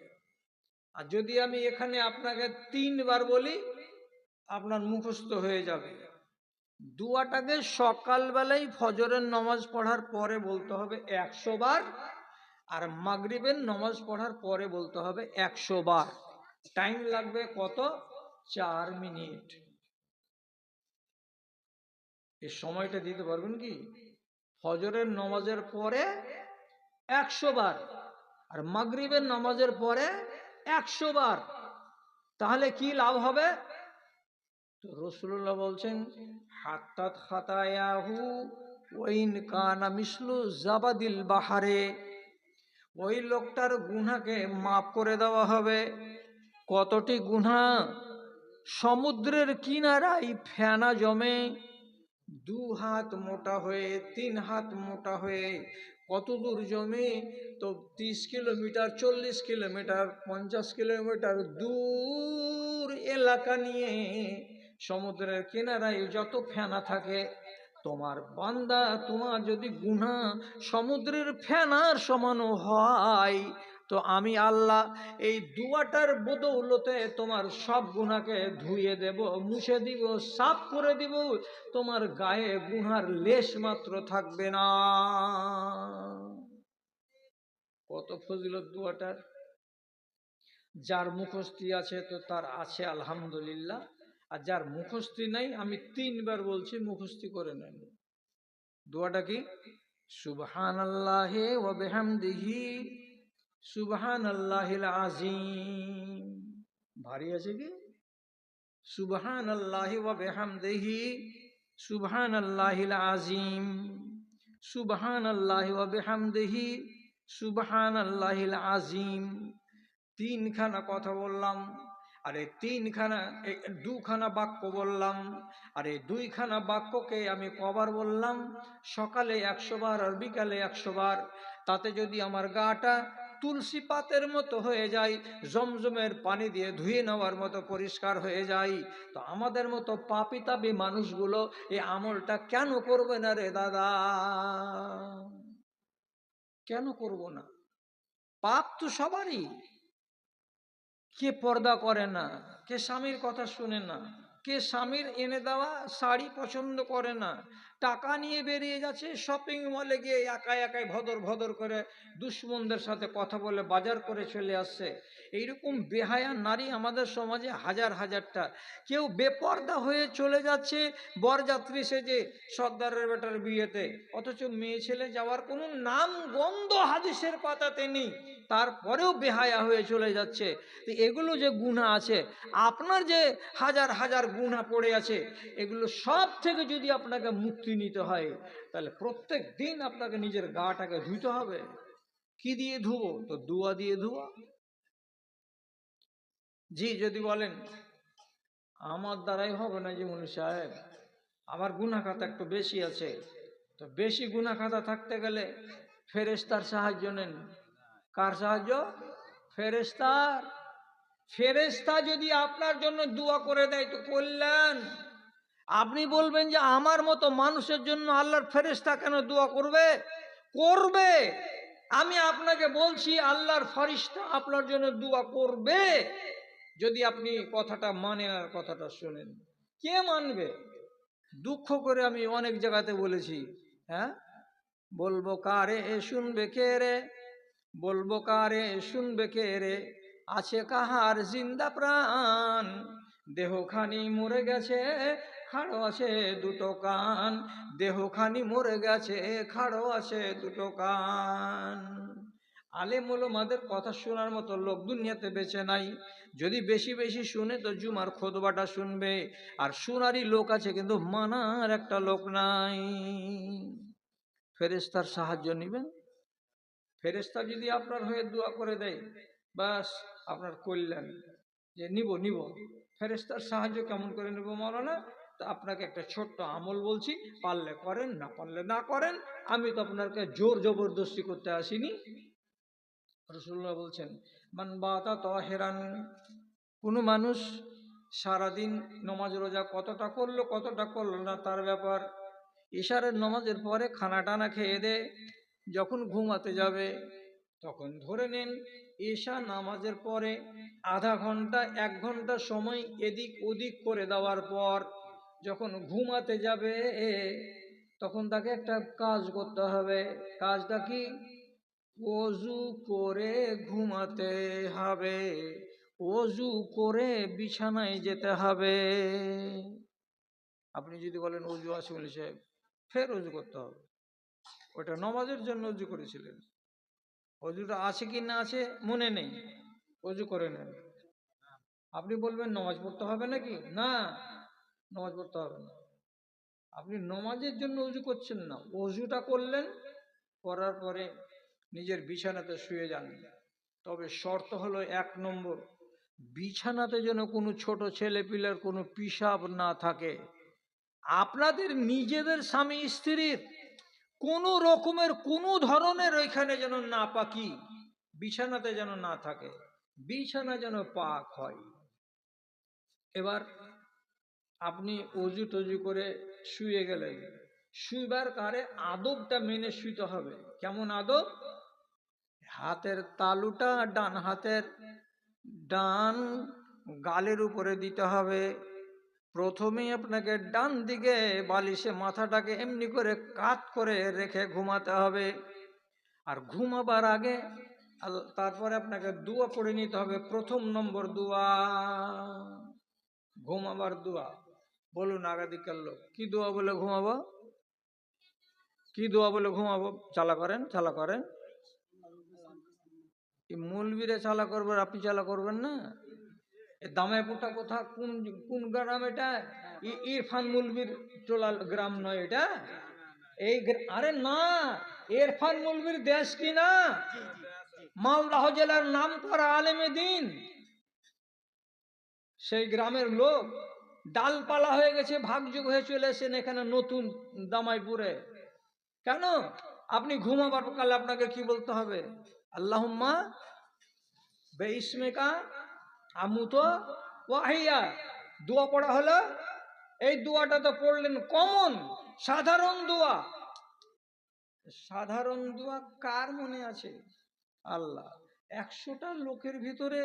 আর যদি আমি এখানে আপনাকে 3 বার বলি আপনার মুখস্থ হয়ে যাবে। দুয়াটাকে সকালবেলায় ফজরের নামাজ পড়ার পরে বলতে হবে 100 বার, আর মাগরিবের নামাজ পড়ার পরে বলতে হবে 100 বার। টাইম লাগবে কত? 4 মিনিট। এই সময়টা দিতে পারবেন কি? ফজরের নামাজের পরে 100 বার আর মাগরিবের নামাজের পরে 100 বার। তাহলে কি লাভ হবে? তো রাসূলুল্লাহ বলছেন হাত্তাত খাতায়াহু ওয়াইন কানা মিসলু জাবাদিল বাহারে, ওই লোকটার গুনাহকে মাফ করে দেওয়া হবে। কতটি গুনাহ? সমুদ্রের কিনারায় ফেনা জমে 2 হাত মোটা হয়ে, 3 হাত মোটা হয়ে কত দূর জমে? তো 30 কিলোমিটার, 40 কিলোমিটার, 50 কিলোমিটার দূর এলাকা নিয়ে সমুদ্রের কিনারায় যত ফেনা থাকে, তোমার বান্দা, তোমার যদি গুনাহ সমুদ্রের ফেনার সমানও হয় তো আমি আল্লাহ এই দুয়াটার বদৌলতে তোমার সব গুনাহকে ধুয়ে দেব, মুছে দিব, সাফ করে দিব, তোমার গায়ে গুনার লেশ মাত্র থাকবে না। কত ফজিলত দুয়াটার! যার মুখস্থি আছে তো তার আছে আলহামদুলিল্লাহ, আর যার মুখস্থি নাই আমি 3 বার বলছি, মুখস্থি করে নেন। দোয়াটা কি? সুবহানাল্লাহি ওয়া বিহামদিহি সুবহানাল্লাহিল আযীম। ভারী আছে কি? সুবহানাল্লাহি ওয়া বিহামদিহি সুবহানাল্লাহিল আযীম, সুবহানাল্লাহি ওয়া বিহামদিহি সুবহানাল্লাহিল আযীম। 3 খানা কথা বললাম, আরে 2 খানা বাক্য বললাম, আরে 2 খানা বাক্যকে আমি কবার বললাম? সকালে 100 বার আর বিকালে 100 বার। তাতে যদি আমার গাটা তুলসী পাতের মতো হয়ে যায়, জমজমের পানি দিয়ে ধুয়ে নেওয়ার মতো পরিষ্কার হয়ে যায়, তো আমাদের মতো পাপী তাপী মানুষগুলো এই আমলটা কেন করবে না রে দাদা? কেন করব না? পাপ তো সবারই। কে পর্দা করে না? কে স্বামীর কথা শুনে না? কে স্বামীর এনে দেওয়া শাড়ি পছন্দ করে না? টাকা নিয়ে বেরিয়ে যাচ্ছে শপিং মলে গিয়ে একাই ভদর ভদর করে দুশ্মনদের সাথে কথা বলে বাজার করে চলে আসছে। এইরকম বেহায়া নারী আমাদের সমাজে হাজার হাজারটা। কেউ বেপর্দা হয়ে চলে যাচ্ছে বরযাত্রী সেজে সর্দারের বেটার বিয়েতে, অথচ মেয়ে ছেলে যাওয়ার কোনো নাম গন্ধ হাদিসের পাতাতে নেই, তারপরেও বেহায়া হয়ে চলে যাচ্ছে। তো এগুলো যে গুনাহ আছে, আপনার যে হাজার হাজার গুনাহ পড়ে আছে, এগুলো সব থেকে যদি আপনাকে মুক্তি মুক্তি নিতে হয়, তাহলে প্রত্যেক দিন আপনাকে নিজের গাটাকে ধুইতে হবে। কি দিয়ে ধুবো? তো দুয়া দিয়ে ধোয়া। জি, যদি বলেন আমার দ্বারাই হবে না জীবনী সাহেব, আমার গুনাহ খাতা একটু বেশি আছে, তো বেশি গুনাহ খাতা থাকতে গেলে ফেরেশতার সাহায্য নেন। কার সাহায্য? ফেরেশতার। ফেরেশতা যদি আপনার জন্য দোয়া করে দেয় তো কল্যাণ। আপনি বলবেন যে আমার মতো মানুষের জন্য আল্লাহর ফেরেশতা কেন দোয়া করবে? করবে। আমি আপনাকে বলছি আল্লাহর ফেরেশতা আপনার জন্য দোয়া করবে, যদি আপনি কথাটা মানেন আর কথাটা শোনেন। কে মানবে? দুঃখ করে আমি অনেক জায়গাতে বলেছি, হ্যাঁ, বলবো কারে শুনবে কে রে, বলবো কারে শুনবে কে রে, আছে কাহার জিন্দা প্রাণ, দেহখানি মরে গেছে খাড়ো আছে দুটো কান, দেহখানি মরে গেছে খাড়ো আছে দুটো কান। আলেম ওলামাদের কথা শোনার মতো লোক দুনিয়াতে বেঁচে নাই। যদি বেশি বেশি শুনে তো জুমার খুতবাটা শুনবে, আর শোনারই লোক আছে কিন্তু মানার একটা লোক নাই। ফেরেশতার সাহায্য নেবেন। ফেরেশতা যদি আপনার হয়ে দোয়া করে দেয়, বাস আপনার কল্যাণ। যে নিব নিব ফেরেশতার সাহায্য কেমন করে নেব মাওলানা? তো আপনাকে একটা ছোট্ট আমল বলছি, পারলে করেন, না পারলে না করেন। আমি তো আপনাকে জোর জবরদস্তি করতে আসিনি। রাসূলুল্লাহ বলছেন, মান বাতা তাহিরান, কোনো মানুষ সারাদিন নমাজ রোজা কতটা করলো না তার ব্যাপার। ইশারের নমাজের পরে খানা টানা খেয়ে দে যখন ঘুমাতে যাবে, তখন ধরে নেন ঈশা নামাজের পরে আধা ঘন্টা 1 ঘন্টা সময় এদিক ওদিক করে দেওয়ার পর যখন ঘুমাতে যাবে, তখন তাকে একটা কাজ করতে হবে। কাজটা কি? ওযু করে ঘুমাতে হবে, ওযু করে বিছানায় যেতে হবে। আপনি যদি বলেন ওযু আছে বলে সাহেব, ফের ওযু করতে হবে। ওটা নামাজের জন্য ওযু করেছিলেন, ওযুটা আছে কি না আছে মনে নেই, ওযু করে নেন। আপনি বলবেন নামাজ পড়তে হবে নাকি? না, নামাজ পড়তে হবে না। আপনি নামাজের জন্য ওযু করছেন না, ওযুটা করলেন, করার পরে নিজের বিছানাতে শুয়ে যান। তবে শর্ত হলো 1 নম্বর, বিছানাতে যেন কোনো ছোট ছেলে পিলার কোনো পিশাব না থাকে। আপনাদের নিজেদের স্বামী স্ত্রীর কোনো রকমের কোনো ধরনের ওইখানে যেন না পাকি বিছানাতে যেন না থাকে, বিছানা যেন পাক হয়। এবার আপনি অজু টজু করে শুয়ে গেলেন, শুইবার কারে আদবটা মেনে শুইতে হবে। কেমন আদব? হাতের তালুটা ডান হাতের ডান গালের উপরে দিতে হবে। প্রথমেই আপনাকে ডান দিকে বালিশে মাথাটাকে এমনি করে কাত করে রেখে ঘুমাতে হবে। আর ঘুমাবার আগে তারপরে আপনাকে দোয়া পড়ে নিতে হবে। 1 নম্বর দোয়া, ঘুমাবার দোয়া। বলুন আগাদিকার লোক, কি দোয়া বলে ঘুমাবো? কি দোয়া বলে ঘুমাবো? চালা করেন, চালা করেন। মৌলবীরা চালা করবে, আপনি চালা করবেন না? দামাইপুরটা কোথা, কোন কোন গ্রাম এটা? ইরফান মৌলবীর টোলা গ্রাম নয় এটা? এই আরে না, ইরফান মৌলবীর দেশ কি না? মালদহ জেলার নাম করা আলেমে দিন, সেই গ্রামের লোক। ডালপালা হয়ে গেছে, ভাগযোগ হয়ে চলে এসেছেন এখানে নতুন দামাইপুরে। কেন? আপনি ঘুমাবার কালে আপনাকে কি বলতে হবে? আল্লাহুম্মা বেইসমিকা আমুতো ওয়াহিয়া, দোয়া পড়া হলো। এই দোয়াটা তো পড়লেন, কমন সাধারণ দোয়া। সাধারণ দোয়া কার মনে আছে? আল্লাহ। 100টা লোকের ভিতরে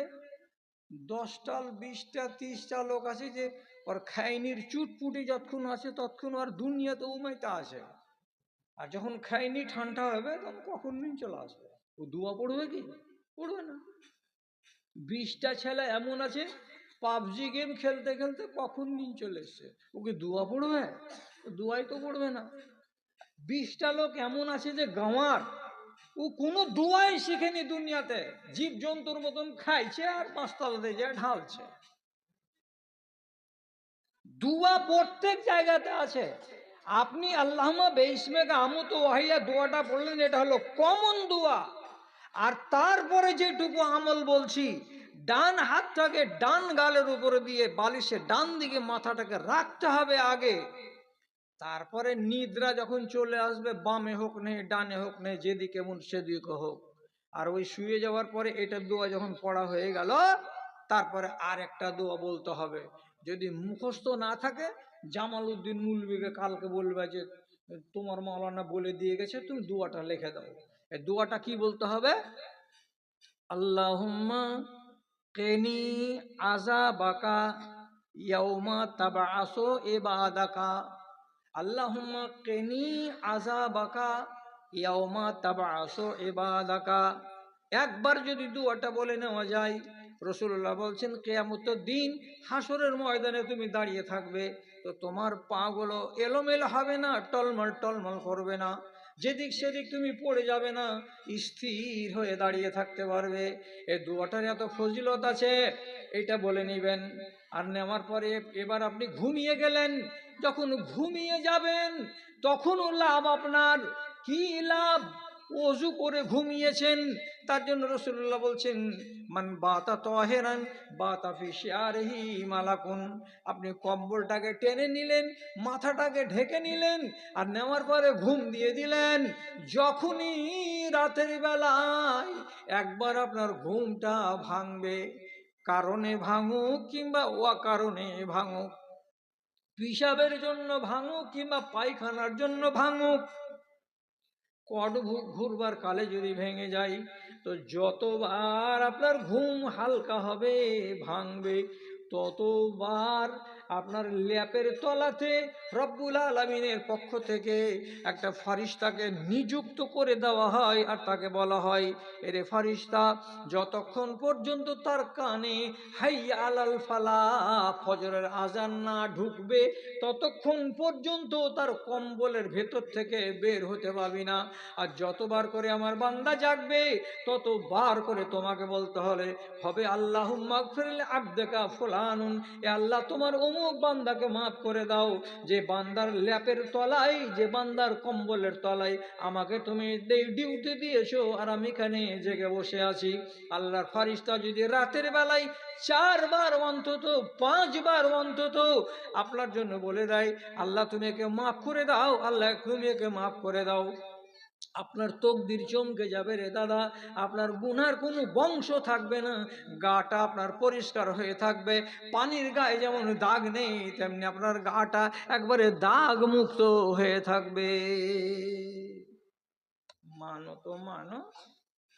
10টা 20টা 30টা লোক আছে যে ওর খাইনির চুটপুটি যতক্ষণ আছে ততক্ষণ আর দুনিয়াতে উমাইতে আছে। আর যখন খাইনি ঠান্ডা হবে তখন কখন দিন চলে আসবে, ও দোয়া পড়বে কি? পড়বে না। 20টা ছেলে এমন আছে পাবজি গেম খেলতে খেলতে কখন দিন চলে এসছে, ওকে দোয়া পড়বে? দোয়াই তো পড়বে না। 20টা লোক এমন আছে যে গাঁওয়ার, ও কোনো দোয়াই শিখেনি দুনিয়াতে, জীব জন্তুর মতন খাইছে আর পাঁচতলাতে যায় ঢালছে। দোয়া প্রত্যেক জায়গাতে আছে। আপনি আল্লাহুম্মা বিইসমিকা আমুতু ওয়াহিয়া দোয়াটা পড়লেন, এটা হলো কমন দোয়া। আর তারপরে যেটুকু আমল বলছি, ডান হাতটাকে ডান গালের উপরে দিয়ে বালিশে ডান দিকে মাথাটাকে রাখতে হবে আগে। তারপরে নিদ্রা যখন চলে আসবে, বামে হোক নে ডানে হোক নে, যেদিকে মন সেদিকে হোক, আর ওই শুয়ে যাওয়ার পরে এটা দোয়া যখন পড়া হয়ে গেল, তারপরে আর একটা দোয়া বলতে হবে। যদি মুখস্থ না থাকে, জামাল উদ্দিন মুলবিকে কালকে বলবে যে তোমার মাওলানা বলে দিয়ে গেছে, তুমি দোয়াটা লিখে দাও। এই দোয়াটা কি বলতে হবে? আল্লাহুম্মা কিনি আযাবাকা ইয়াউমা তাবআসু ইবাদাকা। আল্লাহুম্মা কিনি আযাবাকা ইয়াউমা তাবআসু ইবাদাকা। একবার যদি দুয়াটা বলে নেওয়া যায়, রাসূলুল্লাহ বলছেন কিয়ামতের দিন হাসরের ময়দানে তুমি দাঁড়িয়ে থাকবে, তো তোমার পাগুলো এলোমেলো হবে না, টলমল টলমল করবে না, যেদিক সেদিক তুমি পড়ে যাবে না, স্থির হয়ে দাঁড়িয়ে থাকতে পারবে। এই দুয়াটার এত ফজিলত আছে, এটা বলে নিবেন। আর নেওয়ার পরে এবার আপনি ঘুমিয়ে গেলেন, যখন ঘুমিয়ে যাবেন তখনও লাভ আপনার। কি লাভ? ওযু করে ঘুমিয়েছেন, তার জন্য রাসূলুল্লাহ বলছেন মান বাতা তাহিরান বাতা ফি শিআরিহি মালাকুন। আপনি কম্বলটাকে টেনে নিলেন, মাথাটাকে ঢেকে নিলেন, আর নেওয়ার পরে ঘুম দিয়ে দিলেন। যখনই রাতের বেলায় একবার আপনার ঘুমটা ভাঙবে, কারণে ভাঙুক কিংবা অকারণে ভাঙুক, পিসাবের জন্য ভাঙুক কিংবা পায়খানার জন্য ভাঙুক, কড ঘুরবার কালে যদি ভেঙে যায়, তো যতবার আপনার ঘুম হালকা হবে ভাঙবে, ততবার আপনার ল্যাপের তলাতে রব্বুল আলামিনের পক্ষ থেকে একটা ফারিস্তাকে নিযুক্ত করে দেওয়া হয়, আর তাকে বলা হয় এরে ফারিস্তা, যতক্ষণ পর্যন্ত তার কানে হাইয়া আলাল ফালা ফজরের আজান না ঢুকবে, ততক্ষণ পর্যন্ত তার কম্বলের ভেতর থেকে বের হতে পারবি না। আর যতবার করে আমার বান্দা জাগবে, ততবার করে তোমাকে বলতে হবে আল্লাহুম্মা গফির লি আবদিকা ফুলানুন, এ আল্লাহ তোমার অমুক বান্দাকে মাফ করে দাও, যে বান্দার ল্যাপের তলায়, যে বান্দার কম্বলের তলায় আমাকে তুমি ডিউটি দিয়েছো, আর আমি এখানে জেগে বসে আছি। আল্লাহর ফারিস্তা যদি রাতের বেলায় 4 বার অন্তত 5 বার অন্তত আপনার জন্য বলে দেয় আল্লাহ তুমি একে মাফ করে দাও, আল্লাহ তুমি একে মাফ করে দাও, আপনার তকদির চমকে যাবে রে দাদা। আপনার গুনার কোনো বংশ থাকবে না, গাটা আপনার পরিষ্কার হয়ে থাকবে। পানির গায়ে যেমন দাগ নেই, তেমনি আপনার গাটা একবারে দাগ মুক্ত হয়ে থাকবে। মানো তো মানো,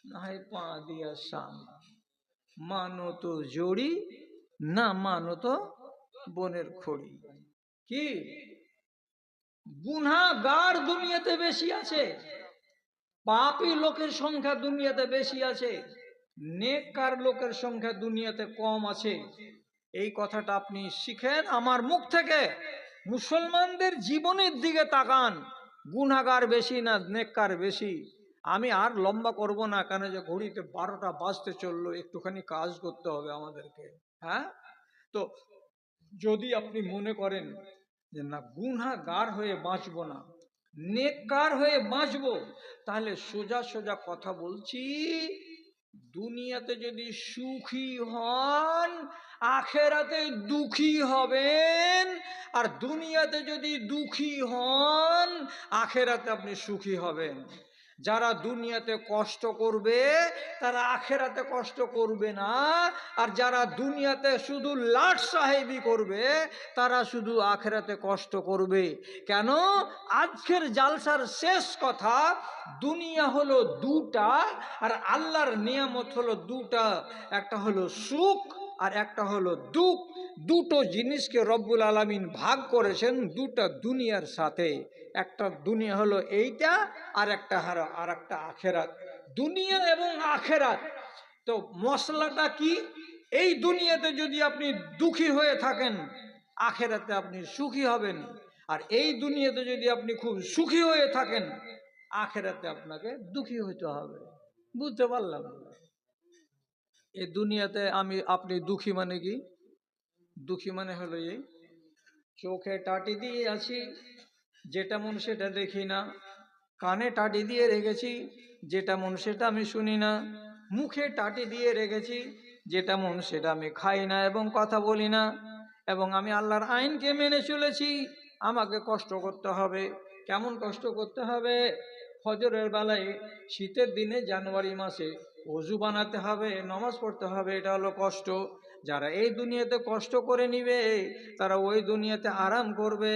না হয় পা দিয়া সাম, মানো তো জড়ি, না মানো তো বনের খড়ি। কি গুনাহগার দুনিয়াতে বেশি আছে, পাপী লোকের সংখ্যা দুনিয়াতে বেশি আছে, নেককার লোকের সংখ্যা দুনিয়াতে কম আছে। এই কথাটা আপনি শিখেন আমার মুখ থেকে। মুসলমানদের জীবনের দিকে তাকান, গুনাহগার বেশি না নেককার বেশি? আমি আর লম্বা করব না, কেন যে ঘড়িতে 12টা বাজতে চললো, একটুখানি কাজ করতে হবে আমাদেরকে। হ্যাঁ, তো যদি আপনি মনে করেন যে না গুনাহগার হয়ে বাঁচবো না, নেককার হয়ে বাঁচবো, তাহলে সোজা সোজা কথা বলছি, দুনিয়াতে যদি সুখী হন আখেরাতে দুঃখী হবেন, আর দুনিয়াতে যদি দুঃখী হন আখেরাতে আপনি সুখী হবেন। যারা দুনিয়াতে কষ্ট করবে তারা আখেরাতে কষ্ট করবে না, আর যারা দুনিয়াতে শুধু লাট সাহেবি করবে তারা শুধু আখেরাতে কষ্ট করবে। কেন? আজকের জালসার শেষ কথা, দুনিয়া হলো দুটা, আর আল্লাহর নিয়ামত হলো দুটা, একটা হলো সুখ আর একটা হলো দুঃখ। দুটো জিনিসকে রব্বুল আলামিন ভাগ করেছেন দুটা দুনিয়ার সাথে। একটা দুনিয়া হলো এইটা, আর একটা আখেরাত। দুনিয়া এবং আখেরাত, তো মশলাটা কি? এই দুনিয়াতে যদি আপনি দুঃখী হয়ে থাকেন আখেরাতে আপনি সুখী হবেন, আর এই দুনিয়াতে যদি আপনি খুব সুখী হয়ে থাকেন আখেরাতে আপনাকে দুঃখী হইতে হবে। বুঝতে পারলাম? এই দুনিয়াতে আপনি দুঃখী মানে কি? দুঃখী মানে হলো এই চোখে টাটি দিয়ে আছি, যেটা মন সেটা দেখি না, কানে টাটি দিয়ে রেখেছি, যেটা মন সেটা আমি শুনি না, মুখে টাটি দিয়ে রেখেছি, যেটা মন সেটা আমি খাই না এবং কথা বলি না, এবং আমি আল্লাহর আইনকে মেনে চলেছি। আমাকে কষ্ট করতে হবে। কেমন কষ্ট করতে হবে? ফজরের বেলায় শীতের দিনে জানুয়ারি মাসে অজু বানাতে হবে, নামাজ পড়তে হবে, এটা হলো কষ্ট। যারা এই দুনিয়াতে কষ্ট করে নিবে তারা ওই দুনিয়াতে আরাম করবে,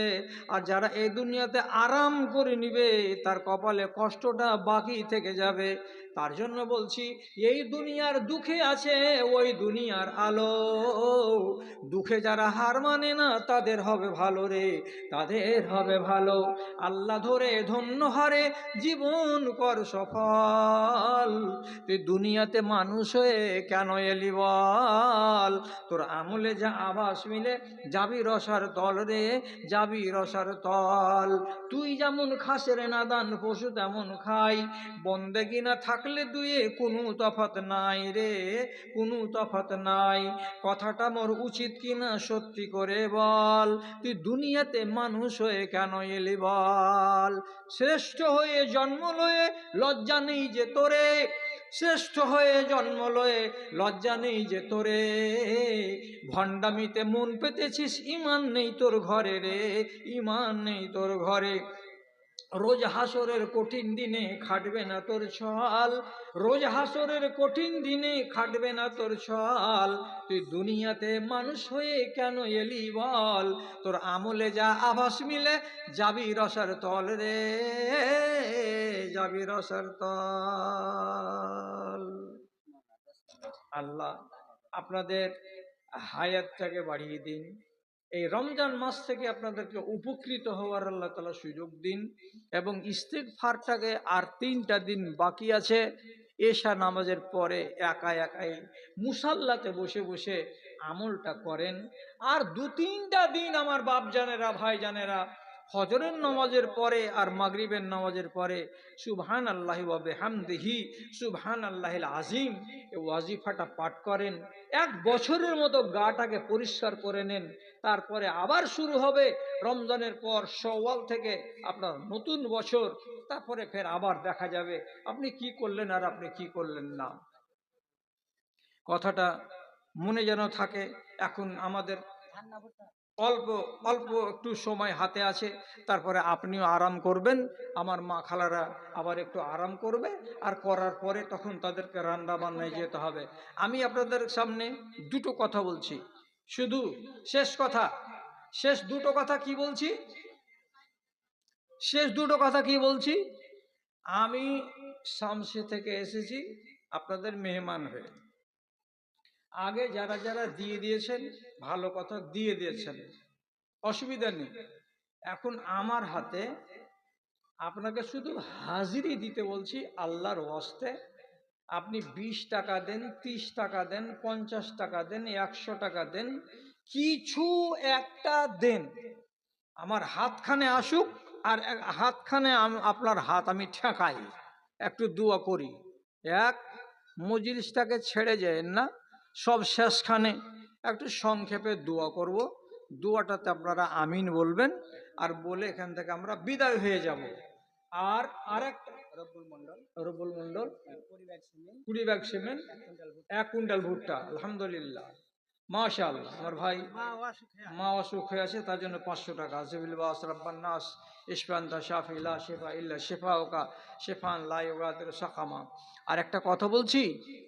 আর যারা এই দুনিয়াতে আরাম করে নিবে তার কপালে কষ্টটা বাকি থেকে যাবে। তার জন্য বলছি, এই দুনিয়ার দুঃখে আছে ওই দুনিয়ার আলো। দুঃখে যারা হার মানে না তাদের হবে ভালো রে, তাদের হবে ভালো। আল্লাহ ধরে ধন্য হারে জীবন কর সফল। তুই দুনিয়াতে মানুষ হয়ে কেন এলি বল? তোর আমলে যা আভাস মিলে যাবি রসার তল রে, যাবি রসার তল। তুই যেমন খাস রে নাদান পশু তেমন খাই, বন্দেগি না থাকলে দুয়ে কোনো তফাৎ নাই রে, কোনো তফাৎ নাই। কথাটা মোর উচিত কিনা সত্যি করে বল, তুই দুনিয়াতে মানুষ হয়ে কেন এলি বল? শ্রেষ্ঠ হয়ে জন্ম লয়ে লজ্জা নেই যে তোরে, শ্রেষ্ঠ হয়ে জন্ম লয়ে লজ্জা নেই যে তোরে। ভণ্ডামিতে মন পেতেছিস, ইমান নেই তোর ঘরে রে, ইমান নেই তোর ঘরে। রোজ হাসরের কঠিন দিনে খাটবে না তোর ছল, রোজ হাসরের কঠিন দিনে খাটবে না তোর ছল। তুই দুনিয়াতে মানুষ হয়ে কেন এলি বল? তোর আমলে যা আভাস মিলে যাবি রসার তল রে, যাবি রসার তল। আল্লাহ আপনাদের হায়াতটাকে বাড়িয়ে দিন, এই রমজান মাস থেকে আপনাদেরকে উপকৃত হওয়ার আল্লাহ তাআলা সুযোগ দিন, এবং ইস্তিগফারটাকে আর 3টা দিন বাকি আছে, এশা নামাজের পরে একা একাই মুসাল্লাতে বসে বসে আমলটা করেন। আর 2-3টা দিন আমার বাপ জানেরা, ভাই জানেরা, ফজরের নামাজের পরে আর মাগরিবের নামাজের পরে সুবহানাল্লাহি ওয়া বিহামদিহি সুবহানাল্লাহিল আযীম এই ওয়াজিফাটা পাঠ করেন। 1 বছরের মতো গাটাকে পরিষ্কার করে নেন। তারপরে আবার শুরু হবে রমজানের পর শাওয়াল থেকে আপনার নতুন বছর। তারপরে ফের আবার দেখা যাবে আপনি কি করলেন আর আপনি কি করলেন না। কথাটা মনে যেন থাকে। এখন আমাদের অল্প অল্প একটু সময় হাতে আছে, তারপরে আপনিও আরাম করবেন, আমার মা খালারা আবার একটু আরাম করবে, আর করার পরে তখন তাদেরকে রান্না বান্নায় যেতে হবে। আমি আপনাদের সামনে 2টো কথা বলছি, শুধু শেষ কথা, শেষ 2টো কথা কি বলছি, শেষ 2টো কথা কি বলছি। আমি শামসি থেকে এসেছি আপনাদের মেহমান হয়ে। আগে যারা যারা দিয়ে দিয়েছেন ভালো কথা, দিয়ে দিয়েছেন, অসুবিধা নেই। এখন আমার হাতে আপনাকে শুধু হাজিরি দিতে বলছি আল্লাহর ওয়াস্তে। আপনি 20 টাকা দেন, 30 টাকা দেন, 50 টাকা দেন, 100 টাকা দেন, কিছু একটা দেন। আমার হাতখানে আসুক, আর হাতখানে আপনার হাত আমি ঠেকাই, একটু দোয়া করি। এক, মজলিসটাকে ছেড়ে যায় না, সব শেষখানে একটু সংক্ষেপে দোয়া করব। দোয়াটাতে আপনারা আমিন বলবেন, আর বলে এখান থেকে আমরা বিদায় হয়ে যাব। আর আরেকটা, রব্বুল মন্ডল 20 ব্যাগ সিমেন্ট, 1 কুইন্টাল ভুট্টা, আলহামদুলিল্লাহ, মাশাআল্লাহ। আমার ভাই মা অসুখ হয়ে আছে, তার জন্য 500 টাকা। আযবিল বাস রাব্বান নাস ইশফান্তা শাফি লা শিফা ইল্লা শিফাউকা শিফান লা ইউগাদিরু সাকামা। আর একটা কথা বলছি,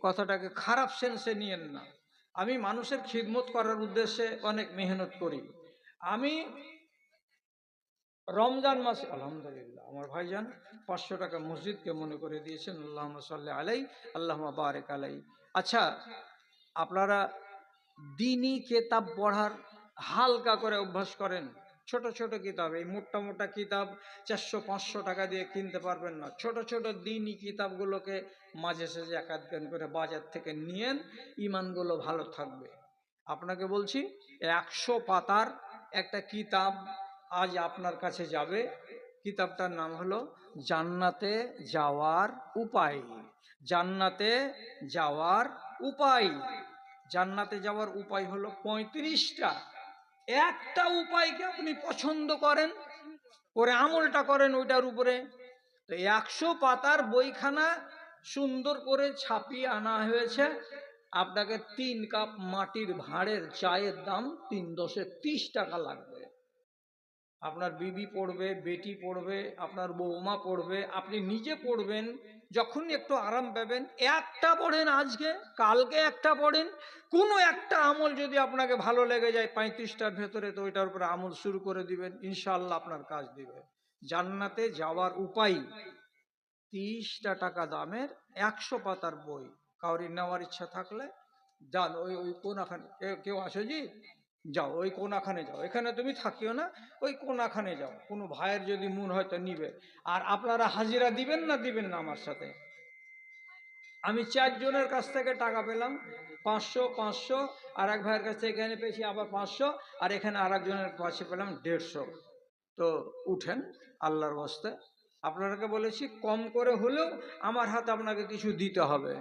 কথাটাকে খারাপ সেন্সে নিয়েন না। আমি মানুষের খিদমত করার উদ্দেশ্যে অনেক মেহনত করি। আমি রমজান মাসে আলহামদুলিল্লাহ আমার ভাইজান 500 টাকা মসজিদকে মনে করে দিয়েছেন, আল্লাহুম্মা সাল্লি আলাই আল্লাহুম্মা বারিক আলাই। আচ্ছা, আপনারা দিনী কিতাব পড়ার হালকা করে অভ্যাস করেন। ছোট ছোট কিতাব, এই মোটা মোটা কিতাব 400-500 টাকা দিয়ে কিনতে পারবেন না। ছোট ছোট দিনী কিতাবগুলোকে মাঝে সাঝে একাধ করে বাজার থেকে নিয়েন, ইমানগুলো ভালো থাকবে। আপনাকে বলছি 100 পাতার একটা কিতাব আজ আপনার কাছে যাবে। কিতাবটার নাম হলো জান্নাতে যাওয়ার উপায়। জান্নাতে যাওয়ার উপায়। জান্নাতে যাওয়ার উপায় হলো 35টা। একটা উপায়কে আপনি পছন্দ করেন, ওরে আমলটা করেন ওইটার উপরে। তো 100 পাতার বইখানা সুন্দর করে ছাপিয়ে আনা হয়েছে। আপনাকে 3 কাপ মাটির ভাঁড়ের চায়ের দাম 3 দশে 30 টাকা লাগবে। আপনার বিবি পড়বে, বেটি পড়বে, আপনার বৌমা পড়বে, আপনি নিজে পড়বেন। যখনই একটু আরাম পাবেন একটা পড়েন, আজকে কালকে একটা পড়েন। কোনো একটা আমল যদি আপনাকে ভালো লেগে যায় 35টার ভেতরে, তো ওইটার উপরে আমল শুরু করে দিবেন, ইনশাআল্লাহ আপনার কাজ দিবে। জান্নাতে যাওয়ার উপায় 30টা টাকা দামের 100 পাতার বই। কাউরি নেওয়ার ইচ্ছা থাকলে যান, ওই ওই কোনাখানে কেউ আসো জি, যাও ওই কোনাখানে যাও, এখানে তুমি থাকিও না, ওই কোনাখানে যাও, কোনো ভাইয়ের যদি মন হয়তো নিবে। আর আপনারা হাজিরা দিবেন না দিবেন না আমার সাথে? আমি 4 জনের কাছ থেকে টাকা পেলাম 500 500, আর এক ভাইয়ের কাছ থেকে এখানে পেয়েছি আবার 500, আর এখানে আর একজনের কাছে পেলাম 150। তো উঠেন আল্লাহর ওয়াস্তে, আপনাকে বলেছি কম করে হলেও আমার হাতে আপনাকে কিছু দিতে হবে।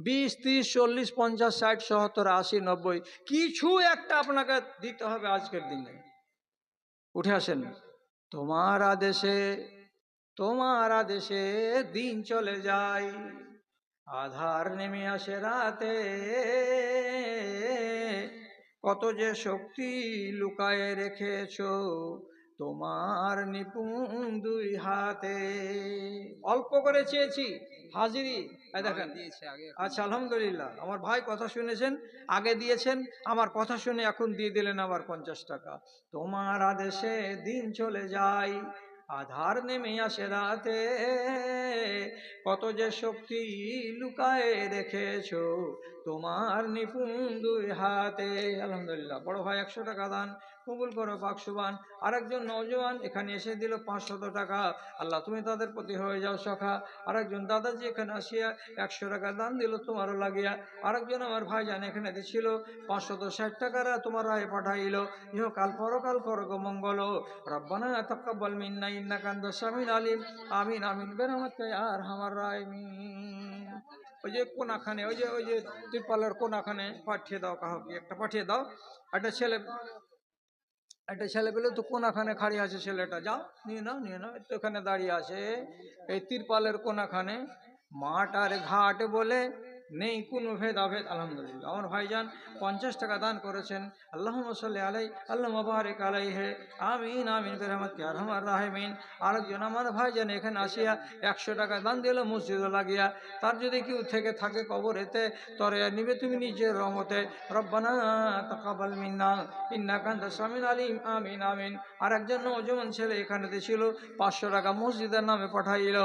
20 30 40 50 60 70 80 90 কিছু একটা আপনাকে দিতে হবে আজকের দিনে। উঠে আসেন। তোমার আদেশে দিন চলে যায়, আধার নেমে আসে রাতে, কত যে শক্তি লুকায়ে রেখেছো তোমার নিপুণ 2 হাতে। অল্প করে চেয়েছি হাজিরি, এই দেখেন। আচ্ছা আলহামদুলিল্লাহ, আমার ভাই কথা শুনেছেন, আগে দিয়েছেন, আমার কথা শুনে এখন দিয়ে দিলেন আবার 50 টাকা। তোমার আদেশে দিন চলে যায়, আধার নেমে আসে রাতে, কত যে শক্তি লুকায়ে রেখেছো তোমার নিপুণ 2 হাতে। আলহামদুলিল্লাহ, বড় ভাই 100 টাকা দান কবুল করো পাক সুবহান। আরেকজন নওজোয়ান এখানে এসে দিল 500 টাকা, আল্লাহ তুমি তাদের প্রতি হয়ে যাও সখা। আরেকজন দাদাজি এখানে আসিয়া 100 টাকা দান দিল তোমারও লাগিয়া। আরেকজন আমার ভাইজান এখানে দিছিল 560 টাকারা তোমার রায় পাঠাইল। ইহকাল পরকাল করগ মঙ্গল, রব্বানা তাকাব্বাল মিন্না ইন্নাকা আনতাস সামিউল আলিম, আমিন আমিন বিরহমাতিকা ইয়া আরহামার রাহিমিন। ওই যে কোনাখানে, ওই যে তিরপালের কোনাখানে পাঠিয়ে দাও, কাউকে একটা পাঠিয়ে দাও। একটা ছেলে পেলে তো কোনাখানে খাড়ি আছে, ছেলেটা যাও নিয়ে নাও, তো ওখানে দাঁড়িয়ে আছে এই তিরপালের কোনাখানে। মাঠ আর ঘাট বলে নেই কোনো ভেদাভেদ। আলহামদুলিল্লাহ, আমার ভাইজান 50 টাকা দান করেছেন, আল্লাহুম্মা সাল্লি আলাইহি আল্লাহুম্মা বারিক আলাইহি, আমিন আমিন বিরহমাতিকা ইয়া আরহামার রাহিমিন। আরেকজন আমার ভাইজান এখানে আসিয়া 100 টাকা দান দিল মসজিদে লাগিয়া। তার যদি কেউ থেকে থাকে কবরেতে, তরে নিবে তুমি নিজের রহমতে, রব্বানা তাকাব্বাল মিন্না ইন্নাকা আনতাস সামিউল আলিম, আমিন আমিন। আর একজন নওজোয়ান ছেলে এখানে ছিল 500 টাকা মসজিদের নামে পাঠাইল,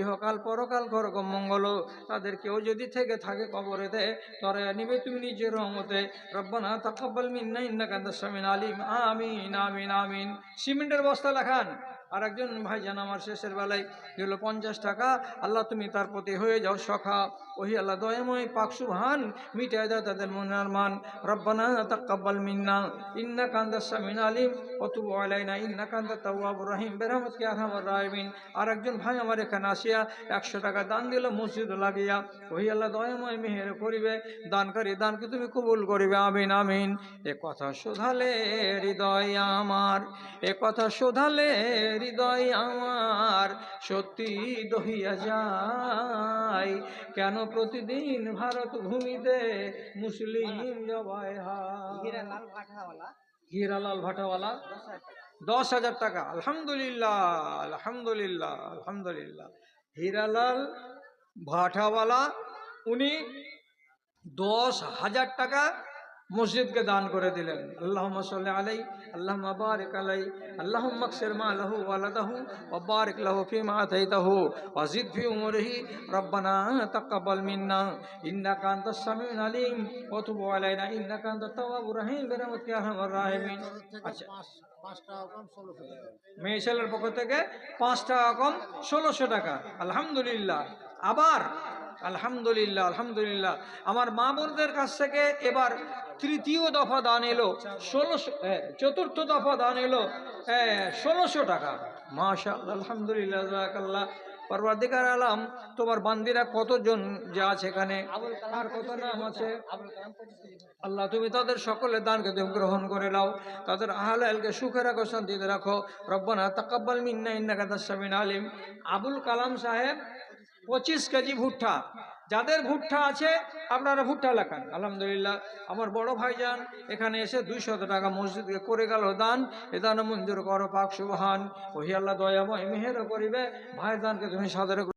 ইহকাল পরকাল করগ মঙ্গল। তাদের কেউ যদি থেকে থাকে কবরেতে, তরে নিবে তুমি নিজের রহমতে, রব্বানা তাকাব্বাল মিন্না ইন্নাকা আনতাস সামিউল আলিম, আমিন আমিন আমিন। সিমেন্টের বস্তা লেখান। আর একজন ভাইজান আমার শেষের বেলায় দিল 50 টাকা, আল্লাহ তুমি তার প্রতি হয়ে যাও সখা। ওহি আল্লাহ দয়াময় পাক সুবহান মিটায় দাও তাদের মনের মান, রব্বানা তাকাব্বাল মিন্না ইন্নাকা আনতাস সামিউল আলিম ওয়া তুব আলাইনা ইন্নাকা আনতাত তাওয়াবুর রহিম বিরহমাতিকা ইয়া আরহামার রাহিমিন। আর একজন ভাই আমার এখানে আসিয়া 100 টাকা দান দিল মসজিদ লাগিয়া। ওহি আল্লাহ দয়াময় মেহের করিবে, দানকারী দানকে তুমি কবুল করিবে, আমিন আমিন। এ কথা শোধালে হৃদয় আমার, এ কথা শোধালে হৃদয় আমার, সত্যি দহিয়া যায়, কেন প্রতিদিন ভারত ভূমিতে মুসলিম জবাই হয়। হীরালাল ভাটাওয়ালা 10,000 টাকা। আলহামদুলিল্লাহ আলহামদুলিল্লাহ আলহামদুলিল্লাহ। হীরালাল ভাটাওয়ালা উনি 10,000 টাকা মসজিদকে দান করে দিলেন। আল্লাহুম্মা সাল্লি আলাইহি আল্লাহুম্মা বারিক আলাইহি আল্লাহুম্মা আকসির মালাহু ওয়ালাদাহু ওয়া বারিক লাহু ফীমা আতাইতাহু ওয়া জিদ ফি উমরিহি, রব্বানা তাকাব্বাল মিন্না ইন্নাকা আনতাস সামিউল আলিম ওয়া তুব আলাইনা ইন্নাকা আনতাত তাওয়াবুর রহিম বিরহমাতিকা ইয়া আরহামার রাহিমিন। আচ্ছা, 5 টাকা কম 1600 টাকা। মেয়ে ছেলের পক্ষ থেকে 5 টাকা কম 1600 টাকা। আলহামদুলিল্লাহ। আবার আলহামদুলিল্লাহ আলহামদুলিল্লাহ। আমার মা বোনদের কাছ থেকে এবার তৃতীয় দফা দান এলো 1600, চতুর্থ দফা দান এলো 1600 টাকা। মাশাআল্লাহ আলহামদুলিল্লাহ জাযাকাল্লাহ। পরওয়ারদিগার আলম, তোমার বান্দিরা কতজন যে আছে এখানে, আর কত নাম আছে, আল্লাহ তুমি তাদের সকলের দানকে তুমি গ্রহণ করে নাও, তাদের আহলালকে সুখে রাখো, শান্তিতে রাখো। রব্বানা তাকাব্বাল মিন্না ইন্নাকা আনতাস সামিউল আলিম। আবুল কালাম সাহেব 25 কেজি ভুট্টা, যাদের ভুট্টা আছে আপনারা ভুট্টা লেখান। আলহামদুলিল্লাহ, আমার বড় ভাইজান এখানে এসে 200 টাকা মসজিদকে করে গেল দান। এ দান মঞ্জুর করো পাক সুবহান। ওহি আল্লাহ দয়াময় মেহের করিবে, ভাইজানকে তুমি সাদরে